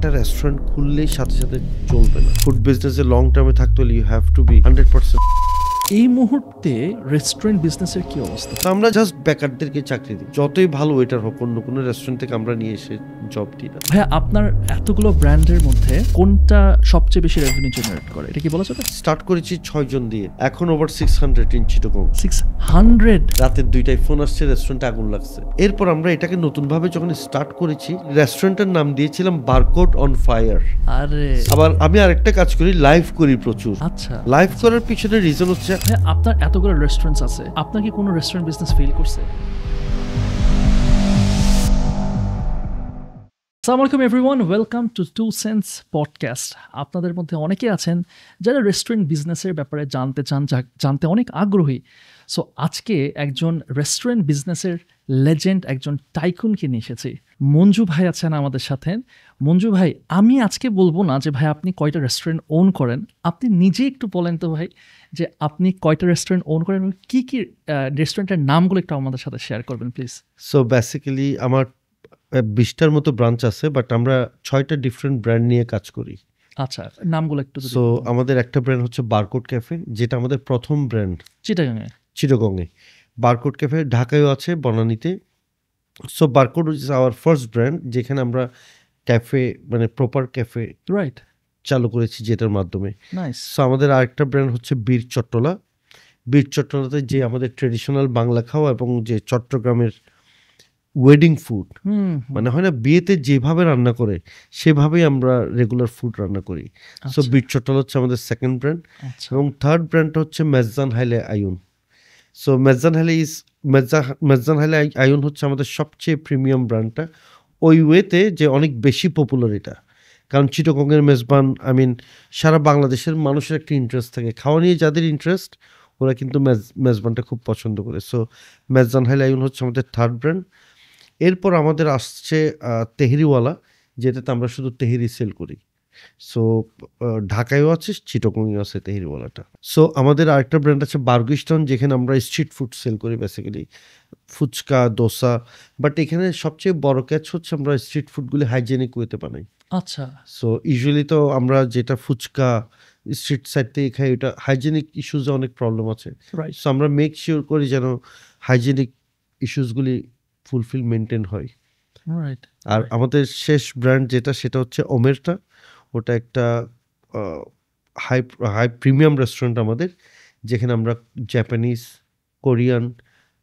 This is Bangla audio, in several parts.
একটা রেস্টুরেন্ট খুললেই সাথে সাথে চলবে না। ফুড বিজনেসে লং টার্মে থাকতে হলে ইউ হ্যাভ টু বি 100%। এই মুহূর্তে রেস্টুরেন্ট বিজনেসের কি অবস্থা? আমরা জাস্ট বেকারদেরকে চাকরি দিই, যতই ভালো ওয়েটার হোক অন্য কোনো রেস্টুরেন্ট থেকে আমরা নিয়ে এসে জব দিই না। ভাইয়া, আপনার এতগুলো ব্র্যান্ডের মধ্যে কোনটা সবচেয়ে বেশি রেভিনিউ জেনারেট করে, এটা কি বলা যাবে? স্টার্ট করেছি 6 জন দিয়ে, এখন ওভার 600 ইন চিটাগং। 600? রাতের 2টায় ফোন আসছে রেস্টুরেন্টে আগুন লাগছে। এরপর আমরা এটাকে নতুন ভাবে যখন স্টার্ট করেছি, রেস্টুরেন্টের নাম দিয়েছিলাম বারকোড অন ফায়ার। আরে আবার আমি আরেকটা কাজ করি, লাইভ করি প্রচুর। আচ্ছা, লাইভ করার পিছনে রিজন হচ্ছে, ভাইয়া আপনার এতগুলো রেস্টুরেন্টস আছে, আপনার কি কোনো রেস্টুরেন্ট বিজনেস ফেল করছে? আসসালামু আলাইকুম everyone, welcome to 2 sense podcast. আপনাদের মধ্যে অনেকে আছেন যারা রেস্টুরেন্ট বিজনেসের ব্যাপারে জানতে চান, জানতে অনেক আগ্রহী। সো আজকে একজন রেস্টুরেন্ট বিজনেসের লেজেন্ড, একজন টাইকুনকে নিয়ে এসেছি। মঞ্জু ভাই আছেন আমাদের সাথে। মঞ্জু ভাই, আমি আজকে বলবো না যে ভাই আপনি কয়টা রেস্টুরেন্ট ওন করেন, আপনি নিজে একটু বলেন তো ভাই যে আপনি কয়টা রেস্টুরেন্ট ওন করেন, কি কি রেস্টুরেন্টের নামগুলো একটু আমাদের সাথে শেয়ার করবেন প্লিজ। সো বেসিক্যালি আমার 20টার মতো ব্রাঞ্চ আছে, বাট আমরা 6টা ডিফারেন্ট ব্র্যান্ড নিয়ে কাজ করি। আচ্ছা, নামগুলো একটু যদি সো আমাদের একটা ব্র্যান্ড হচ্ছে বারকোড ক্যাফে, যেটা আমাদের প্রথম ব্র্যান্ড চিটাগাঙে। চিটাগংয়ে। বারকোড ক্যাফে ঢাকায়ও আছে, বনানীতে। So Barcode is our first brand, যেখানে আমরা ক্যাফে মানে প্রপার ক্যাফে রাইট, চালু করেছি, যেটার মাধ্যমে। নাইস। সো আমাদের আরেকটা ব্র্যান্ড হচ্ছে বীর চট্টলা। বীর চট্টলাতে যে আমাদের ট্রেডিশনাল বাংলা খাওয়া এবং যে চট্টগ্রামের ওয়েডিং ফুড, মানে হয় না বিয়েতে যেভাবে রান্না করে সেভাবেই আমরা রেগুলার ফুড রান্না করি। সো বীর চট্টলা হচ্ছে আমাদের সেকেন্ড ব্র্যান্ড। এবং থার্ড ব্র্যান্ডটা হচ্ছে মেজান হাইলে আয়ুন। সো মেজান হাইলে আয়ুন হচ্ছে আমাদের সবচেয়ে প্রিমিয়াম ব্র্যান্ডটা, ওই ওয়েতে যে অনেক বেশি পপুলার এটা। কারণ চিটাগংয়ের মেজবান, সারা বাংলাদেশের মানুষের একটা ইন্টারেস্ট থাকে খাওয়া নিয়ে, যাদের ইন্টারেস্ট ওরা কিন্তু মেজবানটা খুব পছন্দ করে। সো মেজান হাইলে আয়ুন হচ্ছে আমাদের থার্ড ব্র্যান্ড। এরপর আমাদের আসছে তেহরিওয়ালা, যেটাতে আমরা শুধু তেহরি সেল করি। সো ঢাকায়ও আছে, চিটাগংয়েও আছে তেহরিওয়ালাটা। সো আমাদের আরেকটা ব্র্যান্ড আছে বার্গিস্টান, যেখানে আমরা স্ট্রিট ফুড সেল করি, বেসিক্যালি ফুচকা, দোসা। বাট এখানে সবচেয়ে বড় ক্যাচ হচ্ছে আমরা স্ট্রিট ফুডগুলি হাইজেনিক ওয়েতে বানাই। আচ্ছা, সো ইউজুয়ালি তো আমরা যেটা ফুচকা স্ট্রিট সাইড থেকে খাই, ওটা হাইজেনিক ইস্যুসে অনেক প্রবলেম আছে। রাইট, সো আমরা মেক শিওর করি যেন হাইজেনিক ইস্যুসগুলি ফুলফিল মেনটেন হয়। রাইট। আর আমাদের শেষ ব্র্যান্ড যেটা, সেটা হচ্ছে ওমেরটা। ওটা একটা হাই হাই প্রিমিয়াম রেস্টুরেন্ট আমাদের, যেখানে আমরা জাপানিজ, কোরিয়ান,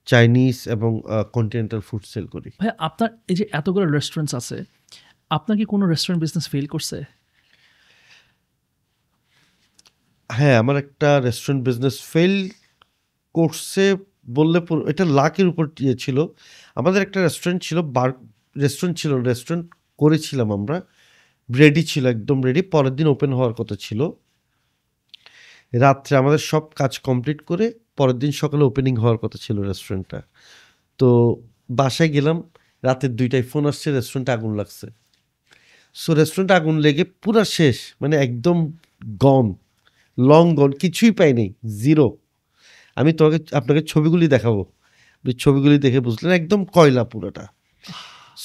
চাইনিজ এবং কন্টিনেন্টাল ফুড সেল করি। ভাই, আপনার এই যে এতগুলো রেস্টুরেন্টস আছে, আপনার কি কোনো রেস্টুরেন্ট বিজনেস ফেল করছে? হ্যাঁ, আমার একটা রেস্টুরেন্ট বিজনেস ফেল করছে বললে এটা লাকের উপর ছিল। আমাদের একটা রেস্টুরেন্ট ছিল, রেস্টুরেন্ট করেছিলাম আমরা, রেডি ছিল, একদম রেডি, পরের দিন ওপেন হওয়ার কথা ছিল। রাত্রে আমাদের সব কাজ কমপ্লিট করে পরের দিন সকালে ওপেনিং হওয়ার কথা ছিল রেস্টুরেন্টটা। তো বাসায় গেলাম, রাতের 2টায় ফোন আসছে রেস্টুরেন্টে আগুন লাগছে। সো রেস্টুরেন্টে আগুন লেগে পুরো শেষ, মানে একদম গন, লং গন, কিছুই পাই নেই, জিরো। আমি আপনাকে ছবিগুলি দেখাবো, ছবিগুলি দেখে বুঝলেন একদম কয়লা পুরোটা।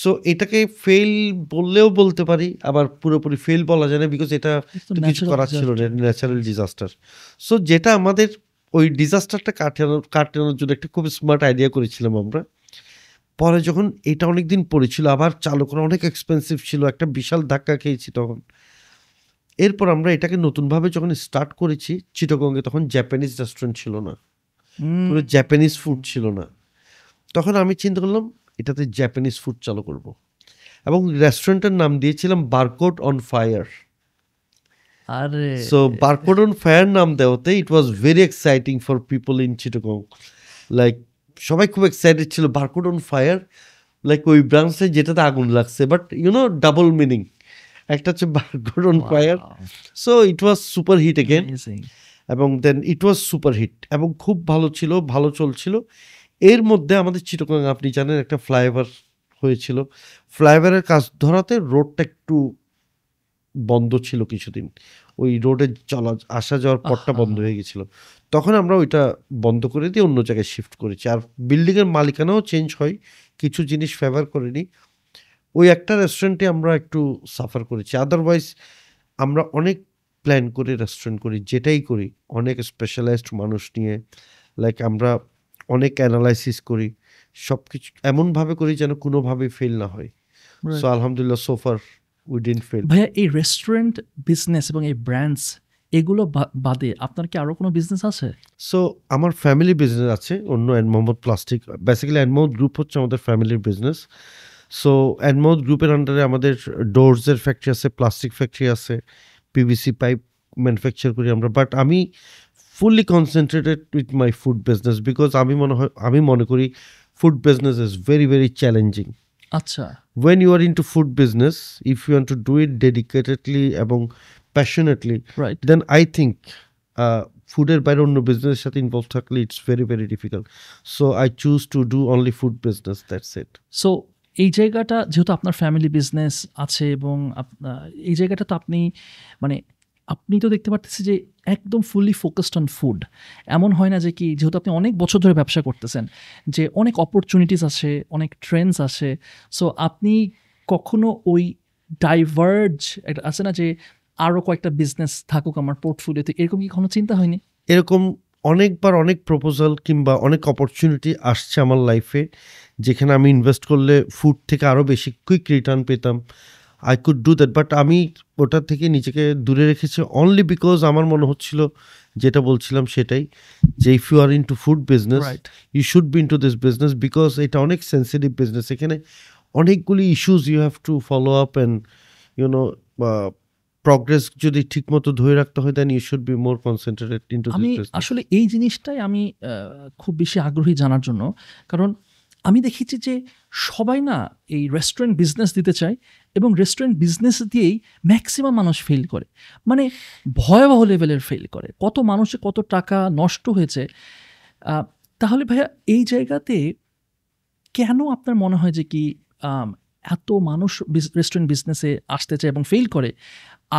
সো এটাকে ফেল বললেও বলতে পারি, আবার পুরোপুরি ফেল বলা যায় না, বিকজ এটা তো কিছু করার ছিল না, ন্যাচারাল ডিজাস্টার। সো যেটা আমাদের ওই ডিজাস্টারটা কাটানোর জন্য একটা খুব স্মার্ট আইডিয়া করেছিলাম আমরা। পরে যখন এটা অনেক দিন পড়েছিল, আবার চালু করা অনেক এক্সপেন্সিভ ছিল, একটা বিশাল ধাক্কা খেয়েছি তখন। এরপর আমরা এটাকে নতুনভাবে যখন স্টার্ট করেছি চিটাগংয়ে, তখন জাপানিজ রেস্টুরেন্ট ছিল না, পুরো জাপানিজ ফুড ছিল না। তখন আমি চিন্তা করলাম এটাতে জাপানিজ ফুড চালু করব, এবং রেস্টুরেন্টের নাম দিয়েছিলাম বারকোড অন ফায়ার। আরে সো বারকোড অন ফায়ার নাম দেওয়াতে it was very exciting for people in Chittagong. Like সবাই খুব এক্সাইটেড ছিল, বারকোড অন ফায়ার, লাইক ওই ব্রাঞ্চে যেটাতে আগুন লাগছে, বাট ডাবল মিনিং, একটা হচ্ছে barcode on fire. So it was super hit again, এবং then it was super hit এবং খুব ভালো ছিল, ভালো চলছিল। এর মধ্যে আমাদের চিটাগং, আপনি জানেন, একটা ফ্লাইওভার হয়েছিল। ফ্লাইওভারের কাজ ধরাতে রোডটা একটু বন্ধ ছিল কিছুদিন, ওই রোডে আসা যাওয়ার পথটা বন্ধ হয়ে গেছিল। তখন আমরা ওইটা বন্ধ করে দিয়ে অন্য জায়গায় শিফট করেছি। আর বিল্ডিংয়ের মালিকানাও চেঞ্জ হয়, কিছু জিনিস ফেভার করেনি। ওই একটা রেস্টুরেন্টে আমরা একটু সাফার করেছি, আদারওয়াইজ আমরা অনেক প্ল্যান করে রেস্টুরেন্ট করি, যেটাই করি অনেক স্পেশালাইজড মানুষ নিয়ে, লাইক আমরা অনেক অ্যানালাইসিস করি, সব কিছু এমনভাবে করি যেন কোনোভাবে ফেল না হয়। সো আলহামদুলিল্লাহ সোফার উই ডিডন্ট ফেল। ভাইয়া এই রেস্টুরেন্ট বিজনেস এবং এই ব্র্যান্ডস এগুলো বাদে আপনার কি আরো কোনো বিজনেস আছে? সো আমার ফ্যামিলি বিজনেস আছে অন্য, and Mohammad plastic, basically and Mohammad group হচ্ছে আমাদের ফ্যামিলির বিজনেস। সো এন্ড মোহাম্মদ গ্রুপের আন্ডারে আমাদের ডোরসের ফ্যাক্টরি আছে, প্লাস্টিক ফ্যাক্টরি আছে, পিভিসি পাইপ ম্যানুফ্যাকচার করি আমরা। বাট আমি fully concentrated with my food business, because আমি মনে করি food business is very very challenging. আচ্ছা, when you are into food business, if you want to do it dedicatedly এবং passionately, right. then I think ফুডের বাইরে অন্য বিজনেসের সাথে ইনভলভ থাকলে it's very very difficult. So I choose to do only food business, that's it. So এই জায়গাটা যেহেতু আপনার ফ্যামিলি বিজনেস আছে এবং এই জায়গাটা তো মানে আপনি তো দেখতে পারতেছি যে একদম ফুললি ফোকাসড অন ফুড। এমন হয় না যে কি, যেহেতু আপনি অনেক বছর ধরে ব্যবসা করতেছেন, যে অনেক অপরচুনিটিস আসে, অনেক ট্রেন্ডস আসে, সো আপনি কখনো ওই ডাইভার্জ আছে না যে আরও কয়েকটা বিজনেস থাকুক আমার পোর্টফোলিওতে, এরকম কি কোনো চিন্তা হয়নি? এরকম অনেকবার অনেক প্রপোজাল কিংবা অনেক অপরচুনিটি আসছে আমার লাইফে, যেখানে আমি ইনভেস্ট করলে ফুড থেকে আরও বেশি কুইক রিটার্ন পেতাম। I could do that, but আমি ওটা থেকে নিজেকে দূরে রেখেছি অনলি বিকজ আমার মনে হচ্ছিল, যেটা বলছিলাম সেটাই, যে if you are into food business right. You should be into this business, because এটা অনেক সেন্সিটিভ বিজনেস। এখানে অনেকগুলি issues you have to follow up and you know progress যদি ঠিকমতো ধরে রাখতে হয়, then you should be more concentrated into this আমি বিজনেস। আসলে এই জিনিসটাই আমি খুব বেশি আগ্রহী জানার জন্য, কারণ আমি দেখেছি যে সবাই না এই রেস্টুরেন্ট বিজনেস দিতে চায় এবং রেস্টুরেন্ট বিজনেস দিয়েই ম্যাক্সিমাম মানুষ ফেল করে, মানে ভয়াবহ লেভেলের ফেল করে, কত মানুষের কত টাকা নষ্ট হয়েছে। তাহলে ভাইয়া এই জায়গাতে কেন আপনার মনে হয় যে কি এত মানুষ রেস্টুরেন্ট বিজনেসে আসতে চায় এবং ফেল করে,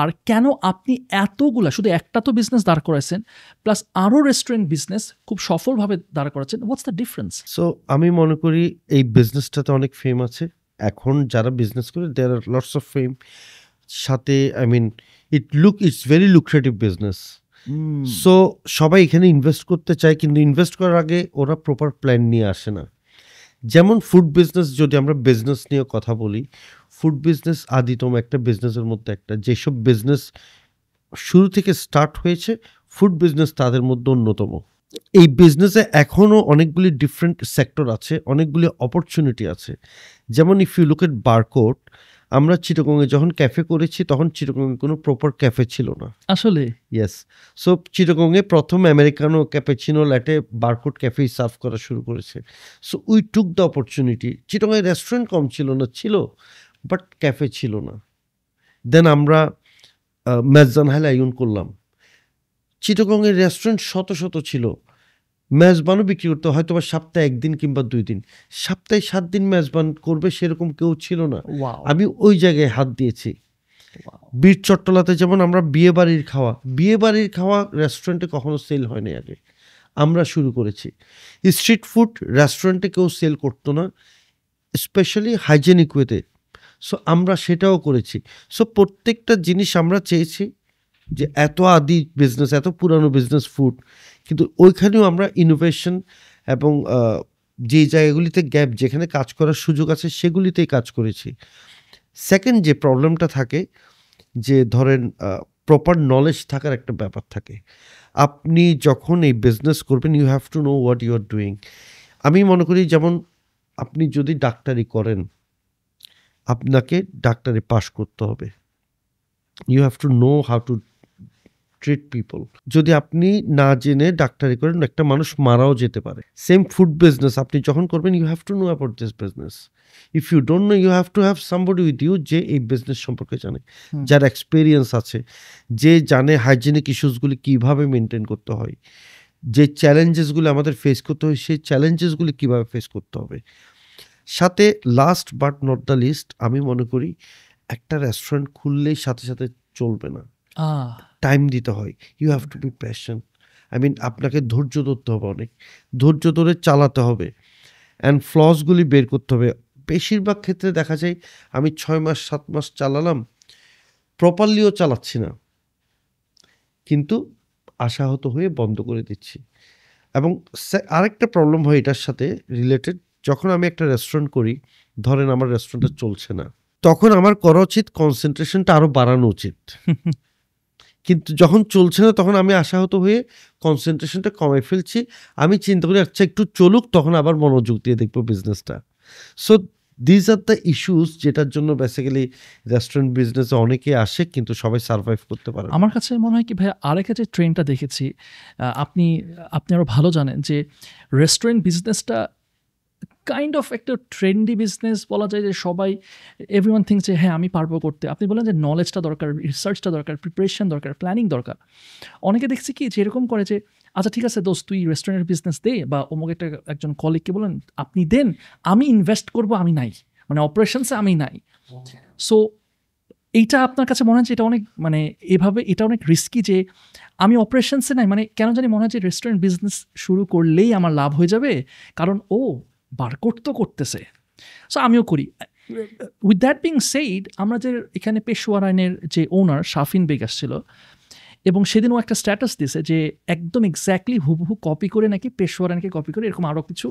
আর কেন আপনি এতগুলা, শুধু একটা তো বিজনেস দাঁড় করাইছেন প্লাস আরও রেস্টুরেন্ট বিজনেস খুব সফলভাবে দাঁড় করাচ্ছেন, হোয়াটস দ্য ডিফারেন্স? সো আমি মনে করি এই বিজনেসটাতে অনেক ফেম আছে এখন, যারা বিজনেস করে দেয়ার আর লটস অফ ফেম সাথে, I mean it's very lucrative business. So সবাই এখানে ইনভেস্ট করতে চায়, কিন্তু ইনভেস্ট করার আগে ওরা প্রপার প্ল্যান নিয়ে আসে না। যেমন ফুড বিজনেস, যদি আমরা বিজনেস নিয়ে কথা বলি, ফুড বিজনেস আদিতম একটা বিজনেসের মধ্যে একটা, যেসব বিজনেস শুরু থেকে স্টার্ট হয়েছে, ফুড বিজনেস তাদের মধ্যে অন্যতম। এই বিজনেসে এখনও অনেকগুলি ডিফারেন্ট সেক্টর আছে, অনেকগুলি অপরচুনিটি আছে। যেমন if you look at barcode, আমরা চিটাগংয়ে যখন ক্যাফে করেছি তখন চিটাগংয়ে কোনো প্রপার ক্যাফে ছিল না আসলে। ইয়েস। সো চিটাগংয়ে প্রথম আমেরিকানো, ক্যাপেচিনো, ল্যাটে বারকোড ক্যাফেই সার্ভ করা শুরু করেছে। So we took the opportunity. চিটাগংয়ে রেস্টুরেন্ট কম ছিল না, ছিল, বাট ক্যাফে ছিল না। দেন আমরা মেজবান হাইল আইন করলাম। চিটাগংয়ের রেস্টুরেন্ট শত শত ছিল, মেজবানও বিক্রি করতে হয়তো বা সপ্তাহে 1 দিন কিংবা 2 দিন, সপ্তাহে 7 দিন মেজবান করবে সেরকম কেউ ছিল না। ওয়াও। আমি ওই জায়গায় হাত দিয়েছি। বীর চট্টলাতে যেমন আমরা বিয়ে বাড়ির খাওয়া রেস্টুরেন্টে কখনো সেল হয়নি আগে, আমরা শুরু করেছি। স্ট্রিট ফুড রেস্টুরেন্টে কেউ সেল করতো না, স্পেশালি হাইজেনিক ওয়েতে। সো আমরা সেটাও করেছি। সো প্রত্যেকটা জিনিস আমরা চেয়েছি যে এত আদি বিজনেস, এত পুরানো বিজনেস ফুড, কিন্তু ওইখানেও আমরা ইনোভেশন এবং যে জায়গাগুলিতে গ্যাপ, যেখানে কাজ করার সুযোগ আছে সেগুলিতেই কাজ করেছি। সেকেন্ড যে প্রবলেমটা থাকে, যে ধরেন প্রপার নলেজ থাকার একটা ব্যাপার থাকে। আপনি যখন এই বিজনেস করবেন, you have to know what you are doing. আমি মনে করি যেমন আপনি যদি ডাক্তারি করেন, আপনাকে ডাক্তারি পাস করতে হবে। You have to know how to treat people. যদি আপনি না জেনে ডাক্তারি করেন, একটা মানুষ মারাও যেতে পারে। সেম ফুড বিজনেস আপনি যখন করবেন, you have to know about this business. If you don't know, you have to have somebody with you যে এই বিজনেস সম্পর্কে জানে, যার এক্সপিরিয়েন্স আছে, যে জানে হাইজেনিক ইস্যুসগুলি কীভাবে মেনটেন করতে হয়, যে চ্যালেঞ্জেসগুলি আমাদের ফেস করতে হয় সেই চ্যালেঞ্জেসগুলি কীভাবে ফেস করতে হবে। সাথে last but not the least, আমি মনে করি একটা রেস্টুরেন্ট খুললেই সাথে সাথে চলবে না, টাইম দিতে হয়। You have to be passion, I mean আপনাকে ধৈর্য ধরতে হবে, অনেক ধৈর্য ধরে চালাতে হবে, অ্যান্ড ফ্লসগুলি বের করতে হবে। বেশিরভাগ ক্ষেত্রে দেখা যায় আমি 6 মাস 7 মাস চালালাম, প্রপারলিও চালাচ্ছি না, কিন্তু আশাহত হয়ে বন্ধ করে দিচ্ছি। এবং আরেকটা প্রবলেম হয় এটার সাথে রিলেটেড, যখন আমি একটা রেস্টুরেন্ট করি, ধরেন আমার রেস্টুরেন্টটা চলছে না, তখন আমার করা উচিত কনসেন্ট্রেশনটা আরও বাড়ানো উচিত। কিন্তু যখন চলছে না তখন আমি আশাহত হয়ে কনসেন্ট্রেশনটা কমে ফেলছি। আমি চিন্তা করি আচ্ছা একটু চলুক, তখন আবার মনোযোগ দিয়ে দেখবো বিজনেসটা। So these are the issues যেটার জন্য বেসিক্যালি রেস্টুরেন্ট বিজনেসে অনেকে আসে কিন্তু সবাই সার্ভাইভ করতে পারে না। আমার কাছে মনে হয় কি ভাই, আরেকটা যে ট্রেন্ডটা দেখেছি, আপনি আপনি আরও ভালো জানেন যে রেস্টুরেন্ট বিজনেসটা কাইন্ড অফ একটা ট্রেন্ডি বিজনেস বলা যায়, যে সবাই এভরিওয়ান থিংস যে হ্যাঁ আমি পারবো করতে। আপনি বলেন যে নলেজটা দরকার, রিসার্চটা দরকার, প্রিপারেশন দরকার, প্ল্যানিং দরকার। অনেকে দেখছি কি যে এরকম করে যে আচ্ছা ঠিক আছে দোস্ত তুই রেস্টুরেন্টের বিজনেস দে, বা অমুক একটা একজন কলিগকে বলেন আপনি দেন, আমি ইনভেস্ট করব, আমি নাই, মানে অপারেশনসে আমি নাই। সো এইটা আপনার কাছে মনে হয় যে এটা অনেক মানে এভাবে এটা অনেক রিস্কি, যে আমি অপারেশনসে নাই, মানে কেন জানি মনে হয় যে রেস্টুরেন্ট বিজনেস শুরু করলেই আমার লাভ হয়ে যাবে, কারণ ও বারকোড তো করতেছে, সো আমিও করি। উইথ দ্যাট বিং সেইড, আমরা যে এখানে পেশোয়ার আইনের যে ওনার শাফিন বেগ আসছিল, এবং সেদিন ও একটা স্ট্যাটাস দিয়েছে যে একদম এক্স্যাক্টলি হুবহু কপি করে নাকি পেশোয়ার আইনকে কপি করে এরকম আরও কিছু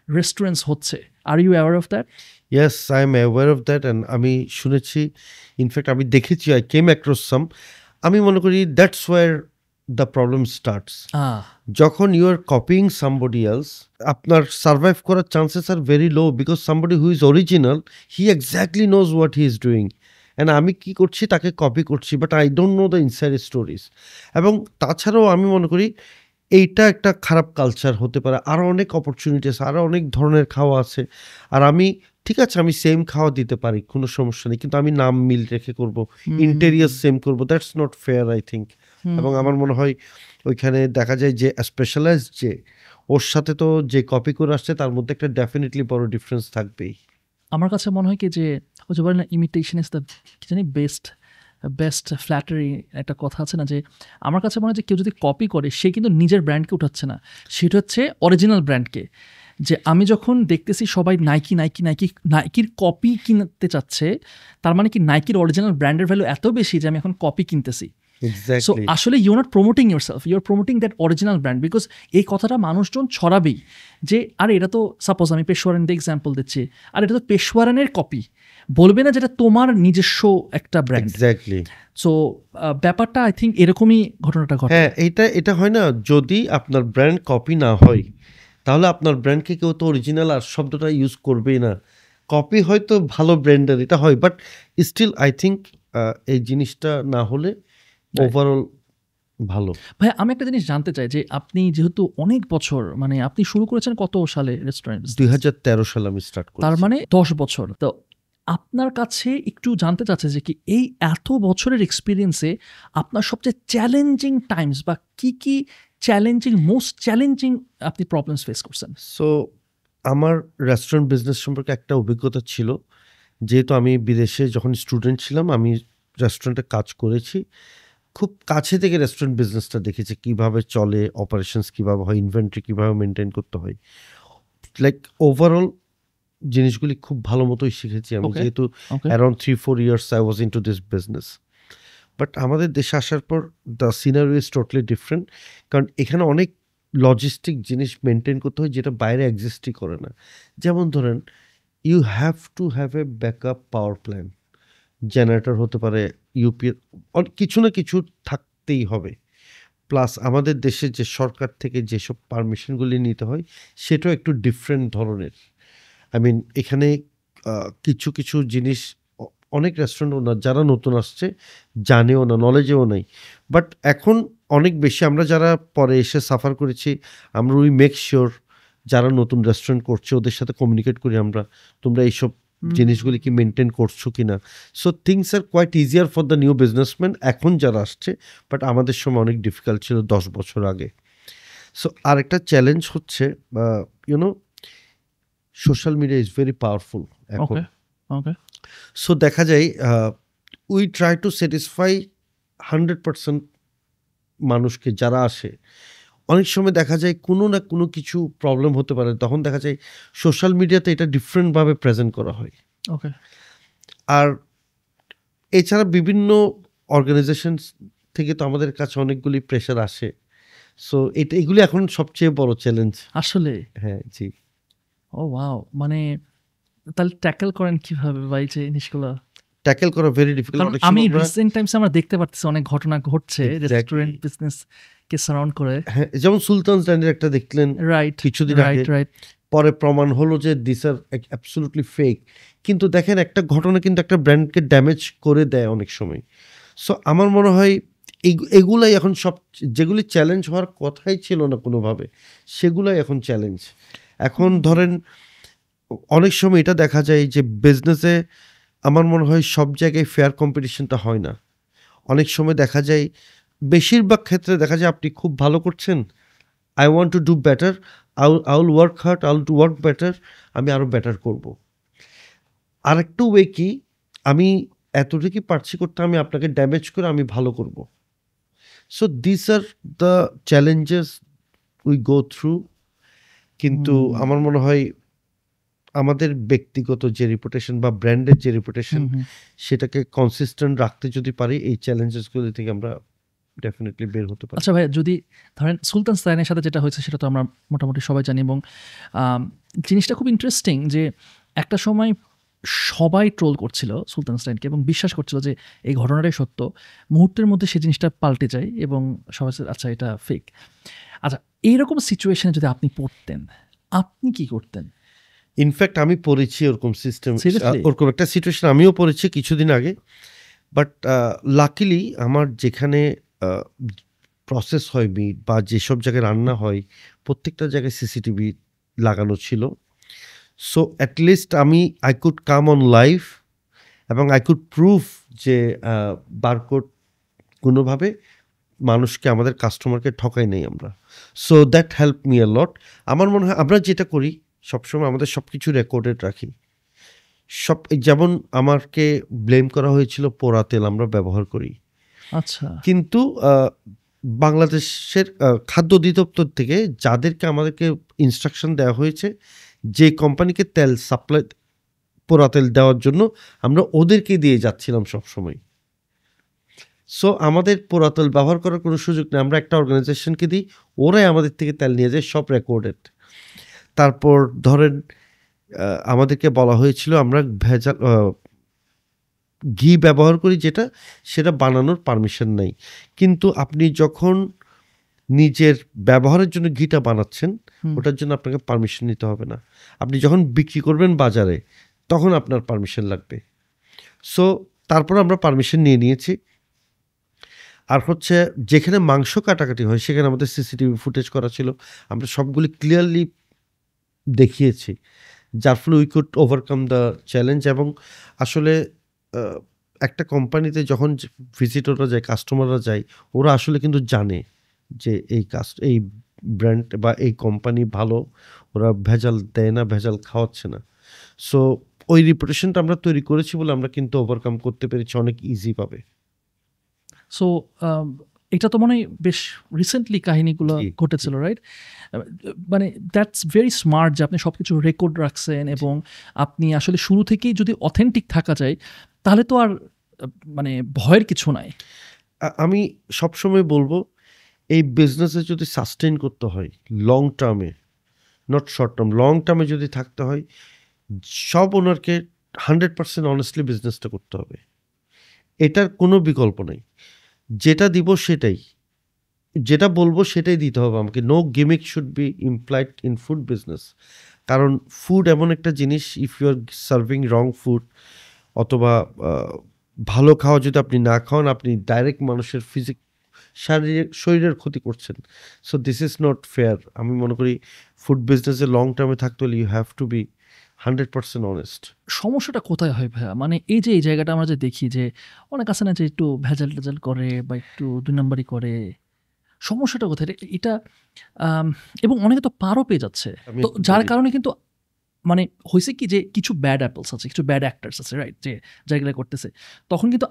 রেস্টুরেন্টস হচ্ছে। Are you aware of that? Yes, I am aware of that, and আমি শুনেছি, ইনফ্যাক্ট আমি দেখেছি, আই কেম অ্যাক্রস সাম। আমি মনে করি that's where the problem starts. যখন you are copying somebody else, আপনার সার্ভাইভ করার chances are very low, because somebody who is original, he exactly knows what he is doing, and আমি কী করছি তাকে কপি করছি, but I don't know the inside stories. এবং তাছাড়াও আমি মনে করি এইটা একটা খারাপ কালচার হতে পারে। আরও অনেক অপরচুনিটি আছে, আরও অনেক ধরনের খাওয়া আছে, আর আমি ঠিক আছে আমি সেম খাওয়া দিতে পারি, কোনো সমস্যা নেই, কিন্তু আমি নাম মিল রেখে করব, ইন্টেরিয়ার সেম করব, that's not fair I think. এবং আমার মনে হয় ওইখানে দেখা যায় যে স্পেশালাইজড যে ওর সাথে তো যে কপি করে আসছে তার মধ্যে একটা ডেফিনেটলি বড় ডিফারেন্স থাকবেই। আমার কাছে মনে হয় কি যে হচ্ছে বলে না, ইমিটেশন ইজ দ্য কি জানি বেস্ট ফ্ল্যাটারি, একটা কথা আছে না, যে আমার কাছে মনে হয় যে কেউ যদি কপি করে সে কিন্তু নিজের ব্র্যান্ডকে উঠাচ্ছে না, সেটা হচ্ছে অরিজিনাল ব্র্যান্ডকে। যে আমি যখন দেখতেছি সবাই নাইকির কপি কিনতে চাচ্ছে, তার মানে কি নাইকির অরিজিনাল ব্র্যান্ডের ভ্যালু এত বেশি যে আমি এখন কপি কিনতেছি। So exactly. আসলে you not promoting yourself, you are promoting that original brand, because এই কথাটা মানুষজন ছড়াবেই যে আরে এটা তো, সাপোজ আমি পেশোয়ারান দিয়ে এক্সাম্পল দিচ্ছি, আর এটা তো পেশোয়ারানের কপি, বলবে না যেটা তোমার নিজস্ব একটা ব্র্যান্ড। এক্স্যাক্টলি। সো ব্যাপারটা আই থিঙ্ক এরকমই ঘটনাটা ঘটে। হ্যাঁ, এটা হয় না, যদি আপনার ব্র্যান্ড কপি না হয় তাহলে আপনার ব্র্যান্ডকে কেউ তো অরিজিনাল আর শব্দটা ইউজ করবেই না। কপি হয়তো ভালো ব্র্যান্ডের এটা হয়, বাট স্টিল আই থিঙ্ক এই জিনিসটা না হলে ওভারঅল ভালো। ভাই আমি একটা জিনিস জানতে চাই, যে আপনি যেহেতু অনেক বছর, মানে আপনি শুরু করেছেন কত সালে রেস্টুরেন্ট? 2013 সালে আমি স্টার্ট করি। তার মানে 10 বছর। তো আপনার কাছে একটু জানতে চাচ্ছে যে কি এই এত বছরের এক্সপিরিয়েন্সে আপনার সবচেয়ে চ্যালেঞ্জিং টাইমস বা কি মোস্ট চ্যালেঞ্জিং আপনি প্রবলেমস ফেস করছেন? সো আমার রেস্টুরেন্ট বিজনেস সম্পর্কে একটা অভিজ্ঞতা ছিল, যেহেতু আমি বিদেশে যখন স্টুডেন্ট ছিলাম আমি রেস্টুরেন্টে কাজ করেছি, খুব কাছে থেকে রেস্টুরেন্ট বিজনেসটা দেখেছি, কিভাবে চলে, অপারেশনস কিভাবে হয়, ইনভেন্টরি কিভাবে মেনটেন করতে হয়, লাইক ওভারঅল জিনিসগুলি খুব ভালো মতোই শিখেছি আমি, Okay. যেহেতু Okay. Around 3-4 years I was into this business. But আমাদের দেশে আসার পর the scenery is totally different, কারণ এখানে অনেক লজিস্টিক জিনিস মেনটেন করতে হয় যেটা বাইরে এক্সিস্টই করে না। যেমন ধরেন you have to have a backup power plan, generator হতে পারে, ইউপিএস, কিছু না কিছু থাকতেই হবে। প্লাস আমাদের দেশে যে সরকার থেকে যেসব পারমিশনগুলি নিতে হয় সেটাও একটু ডিফারেন্ট ধরনের। আই মিন এখানে কিছু কিছু জিনিস অনেক রেস্টুরেন্টও না, যারা নতুন আসছে জানেও না, নলেজেও নাই, বাট এখন অনেক বেশি আমরা যারা পরে এসে সাফার করেছি, আমরা উই মেক শিওর যারা নতুন রেস্টুরেন্ট করছে ওদের সাথে কমিউনিকেট করি আমরা, তোমরা এইসব জিনিসগুলি কি মেনটেন করছো কিনা। So things are quite easier for the new businessman এখন যারা আসছে, বাট আমাদের সময় অনেক ডিফিকাল্ট ছিল 10 বছর আগে। সো আরেকটা চ্যালেঞ্জ হচ্ছে you know social media is very powerful এখন। ওকে। সো দেখা যায় উই ট্রাই টু স্যাটিসফাই 100% মানুষকে যারা আসে। অনেক সময় দেখা যায় কোনো না কোনো কিছু প্রবলেম হতে পারে, তখন দেখা যায় সোশ্যাল মিডিয়াতে এটা ডিফারেন্টভাবে প্রেজেন্ট করা হয়। ওকে। আর এছাড়া বিভিন্ন অর্গানাইজেশন থেকে তো আমাদের কাছে অনেকগুলি প্রেশার আসে। সো এগুলি এখন সবচেয়ে বড় চ্যালেঞ্জ। আসলে হ্যাঁ, জি। ও ওয়াও! মানে তাহলে ট্যাকেল করেন কিভাবে বা এই যে জিনিসগুলো? ট্যাকেল করা ভেরি ডিফিকাল্ট। কারণ অনেক আমি সময় আমরা রিসেন্ট টাইমস আমরা দেখতে পারতেছি অনেক ঘটনা ঘটছে Exactly. রেস্টুরেন্ট বিজনেসকে সারাউন্ড করে। হ্যাঁ, যেমন সুলতানস ডাইনের একটা দেখলেন রাইট, কিছুদিন আগে। Right, right. পরে প্রমাণ হলো যে দিস আর অ্যাবসলিউটলি ফেক। কিন্তু দেখেন একটা ঘটনা কিন্তু একটা ব্র্যান্ডকে ড্যামেজ করে দেয় অনেক সময়। সো আমার মনে হয় এগুলাই এখন সব, যেগুলি চ্যালেঞ্জ হওয়ার কথাই ছিল না কোনোভাবে, সেগুলাই এখন চ্যালেঞ্জ। এখন ধরেন অনেক সময় এটা দেখা যায় যে বিজনেসে আমার মনে হয় সব জায়গায় ফেয়ার কম্পিটিশনটা হয় না। অনেক সময় দেখা যায়, বেশিরভাগ ক্ষেত্রে দেখা যায় আপনি খুব ভালো করছেন, I want to do better, I will work hard, I will work better, আমি আরও বেটার করব। আরেকটু ওয়ে কি, আমি এতটুকুই পারছি করতে, আমি আপনাকে ড্যামেজ করে আমি ভালো করব। So this are the challenges we go through. কিন্তু আমার মনে হয় আমাদের ব্যক্তিগত যে রেপুটেশন বা ব্র্যান্ডের যে রেপুটেশন, সেটাকে কনসিস্টেন্ট রাখতে যদি পারি, এই চ্যালেঞ্জেসগুলি থেকে আমরা ডেফিনেটলি বের হতে পারি। আচ্ছা ভাই, যদি ধরেন সুলতান স্তাইনের সাথে যেটা হয়েছে সেটা তো আমরা মোটামুটি সবাই জানি, এবং জিনিসটা খুব ইন্টারেস্টিং যে একটা সময় সবাই ট্রোল করছিল সুলতান স্টাইনকে এবং বিশ্বাস করছিল যে এই ঘটনাটাই সত্য। মুহূর্তের মধ্যে সেই জিনিসটা পাল্টে যায় এবং সবাই আচ্ছা এটা ফেক। আচ্ছা, এইরকম সিচুয়েশনে যদি আপনি পড়তেন, আপনি কি করতেন? ইনফ্যাক্ট আমি পড়েছি ওরকম সিস্টেম, Seriously? ওরকম একটা সিচুয়েশন আমিও পড়েছি কিছুদিন আগে। বাট লাকিলি আমার যেখানে প্রসেস হয় মিট বা যেসব জায়গায় রান্না হয়, প্রত্যেকটা জায়গায় সিসিটিভি লাগানো ছিল। So at least I could come on live এবং আই কুড প্রুভ যে বারকোড কোনোভাবে মানুষকে, আমাদের কাস্টমারকে ঠকাই নেই আমরা। So that help me a lot. আমার মনে হয় আমরা যেটা করি সবসময় আমাদের সব কিছু রেকর্ডেড রাখি। যেমন আমাকে ব্লেম করা হয়েছিল পোড়া তেল আমরা ব্যবহার করি, আচ্ছা, কিন্তু বাংলাদেশের খাদ্য অধিদপ্তর থেকে যাদেরকে আমাদেরকে ইনস্ট্রাকশন দেওয়া হয়েছে যে কোম্পানিকে তেল সাপ্লাই, পোড়া তেল দেওয়ার জন্য, আমরা ওদেরকে দিয়ে যাচ্ছিলাম সবসময়। সো আমাদের পোড়া তেল ব্যবহার করার কোনো সুযোগ নেই, আমরা একটা অর্গানাইজেশনকে দিই, ওরাই আমাদের থেকে তেল নিয়ে যায়, সব রেকর্ডেড। তারপর ধরেন আমাদেরকে বলা হয়েছিল আমরা ভেজাল ঘি ব্যবহার করি, সেটা বানানোর পারমিশন নাই। কিন্তু আপনি যখন নিজের ব্যবহারের জন্য ঘিটা বানাচ্ছেন, ওটার জন্য আপনাকে পারমিশন নিতে হবে না। আপনি যখন বিক্রি করবেন বাজারে, তখন আপনার পারমিশন লাগবে। সো তারপর আমরা পারমিশন নিয়ে নিয়েছি। আর হচ্ছে যেখানে মাংস কাটাকাটি হয় সেখানে আমাদের সিসিটিভি ফুটেজ করা ছিল, আমরা সবগুলি ক্লিয়ারলি দেখিয়েছি, যার ফলে we could overcome the challenge. এবং আসলে একটা কোম্পানিতে যখন ভিজিটররা যায়, কাস্টমাররা যায়, ওরা আসলে কিন্তু জানে যে এই ব্র্যান্ড বা এই কোম্পানি ভালো, ওরা ভেজাল দেয় না, ভেজাল খাওয়াচ্ছে না। সো ওই রিপুটেশনটা আমরা তৈরি করেছি বলে আমরা কিন্তু ওভারকাম করতে পেরেছি অনেক ইজিভাবে। সো এটা তো মনে হয় বেশ রিসেন্টলি কাহিনীগুলো জি, ঘটেছিল, রাইট? মানে দ্যাটস ভেরি স্মার্ট যে আপনি সব কিছু রেকর্ড রাখছেন এবং আপনি আসলে শুরু থেকেই যদি অথেন্টিক থাকা যায় তাহলে তো আর মানে ভয়ের কিছু নাই। আমি সবসময় বলবো, এই বিজনেসে যদি সাস্টেইন করতে হয় লং টার্মে, নট শর্ট টার্ম, লং টার্মে যদি থাকতে হয়, সব ওনারকে 100% অনেস্টলি বিজনেসটা করতে হবে। এটার কোনো বিকল্প নেই। যেটা দিব সেটাই, যেটা বলবো সেটাই দিতে হবে আমাকে। No gimmick should be implied in food business. কারণ ফুড এমন একটা জিনিস, if you are serving wrong food অথবা ভালো খাওয়া যদি আপনি না খাওয়ান, আপনি ডাইরেক্ট মানুষের শরীরের ক্ষতি করছেন। So this is not fair. আমি মনে করি ফুড বিজনেসে লং টার্মে থাকতে হলে you have to be 100% honest. সমস্যাটা কোথায় হয় ভাইয়া? মানে এই যে এই জায়গাটা আমরা যে দেখি যে অনেক আছে না যে একটু ভেজাল টেজাল করে বা একটু দুই নম্বরই করে, সমস্যাটা কোথায়? এটা এবং অনেকে তো পারও পেয়ে যাচ্ছে। তো যার কারণে কিন্তু মানে হয়েছে কি যে কিছু ব্যাড অ্যাপলস আছে, কিছু ব্যাড অ্যাক্টার্স আছে, রাইট? যে যেগুলো করতেছে, তখন কিন্তু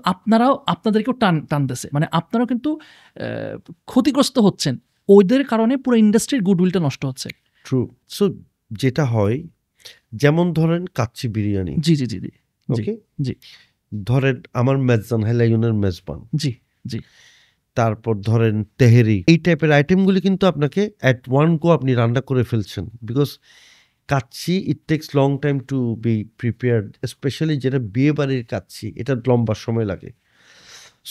আপনাদেরকেও টানতেছে, মানে আপনারাও কিন্তু ক্ষতিগ্রস্ত হচ্ছেন ওদের কারণে পুরো ইন্ডাস্ট্রির গুডউইলটা নষ্ট হচ্ছে। ট্রু। সো যেটা হয়, যেমন ধরেন কাচ্চি বিরিয়ানি, জি জি জি জি জি ওকে, জি ধরেন আমার মেজবান হেলায়ুনের মেজবান, জি জি তারপর ধরেন তেহেরি, এই টাইপের আইটেমগুলি কিন্তু আপনাকে অ্যাট ওয়ান গো আপনি রান্না করে ফেলছেন। Because kacchi it takes long time to be prepared, specially যেটা বিয়ে বাড়ির কাচ্চি, এটা লম্বা সময় লাগে।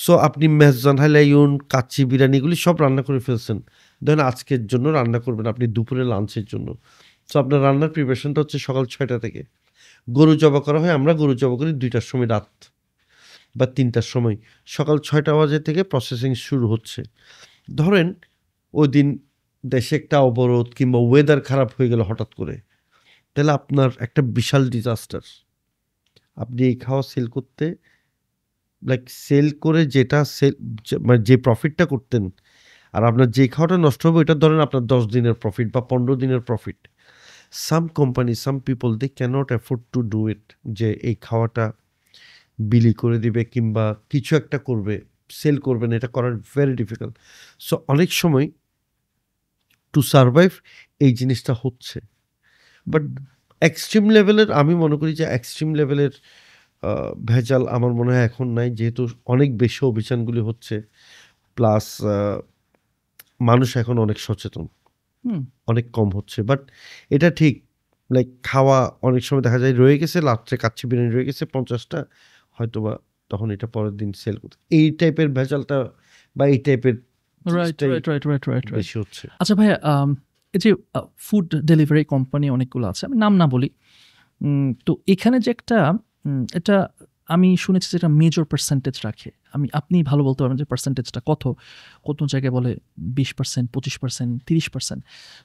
সো আপনি মেজবান হেলায়ুন, কাচ্চি বিরিয়ানিগুলি সব রান্না করে ফেলছেন, ধরেন আজকের জন্য রান্না করবেন আপনি দুপুরে লাঞ্চের জন্য। সো আপনার রান্নার প্রিপারেশনটা হচ্ছে সকাল 6টা থেকে। গরু জবা করা হয়, আমরা গরু জবা করি 2টার সময় রাত বা 3টার সময়। সকাল 6টা বাজে থেকে প্রসেসিং শুরু হচ্ছে। ধরেন ওই দিন দেশে একটা অবরোধ কিংবা ওয়েদার খারাপ হয়ে গেল হঠাৎ করে, তাহলে আপনার একটা বিশাল ডিজাস্টার। আপনি এই খাওয়া সেল করতে, লাইক সেল করে যেটা সেল, মানে যে প্রফিটটা করতেন, আর আপনার যে খাওয়াটা নষ্ট হবে ওইটা ধরেন আপনার 10 দিনের প্রফিট বা 15 দিনের profit. Some company, some people, they can't afford to do it, যে এই খাওয়াটা বিলি করে দিবে কিংবা কিছু একটা করবে, সেল করবেন, এটা করার ভেরি ডিফিকাল্ট। সো অনেক সময় টু সারভাইভ এই জিনিসটা হচ্ছে। বাট এক্সট্রিম লেভেলের, আমি মনে করি যে এক্সট্রিম লেভেলের ভেজাল আমার মনে হয় এখন নাই, যেহেতু অনেক বেশি অভিযানগুলি হচ্ছে, প্লাস মানুষ এখন অনেক সচেতন, হুম অনেক কম হচ্ছে। বাট এটা ঠিক, লাইক খাওয়া অনেক সময় দেখা যায় রয়ে গেছে, রাত্রে কাচ্চি বিরিয়ানি রয়ে গেছে 50টা, হয়তো বা তখন এটা পরের দিন সেল করতে, এই টাইপের ভেজালটা বা এই টাইপের right right right right right right. বেশি হচ্ছে। আচ্ছা ভাইয়া, এই যে ফুড ডেলিভারি কোম্পানি অনেকগুলো আছে, আমি নাম না বলি, তো এখানে যে একটা এটা আমি শুনেছি যে এটা মেজর পার্সেন্টেজ রাখে। আপনি ভালো বলতে পারবেন যে পার্সেন্টেজটা কত, কত জায়গায় বলে 20%, 25%, 30%।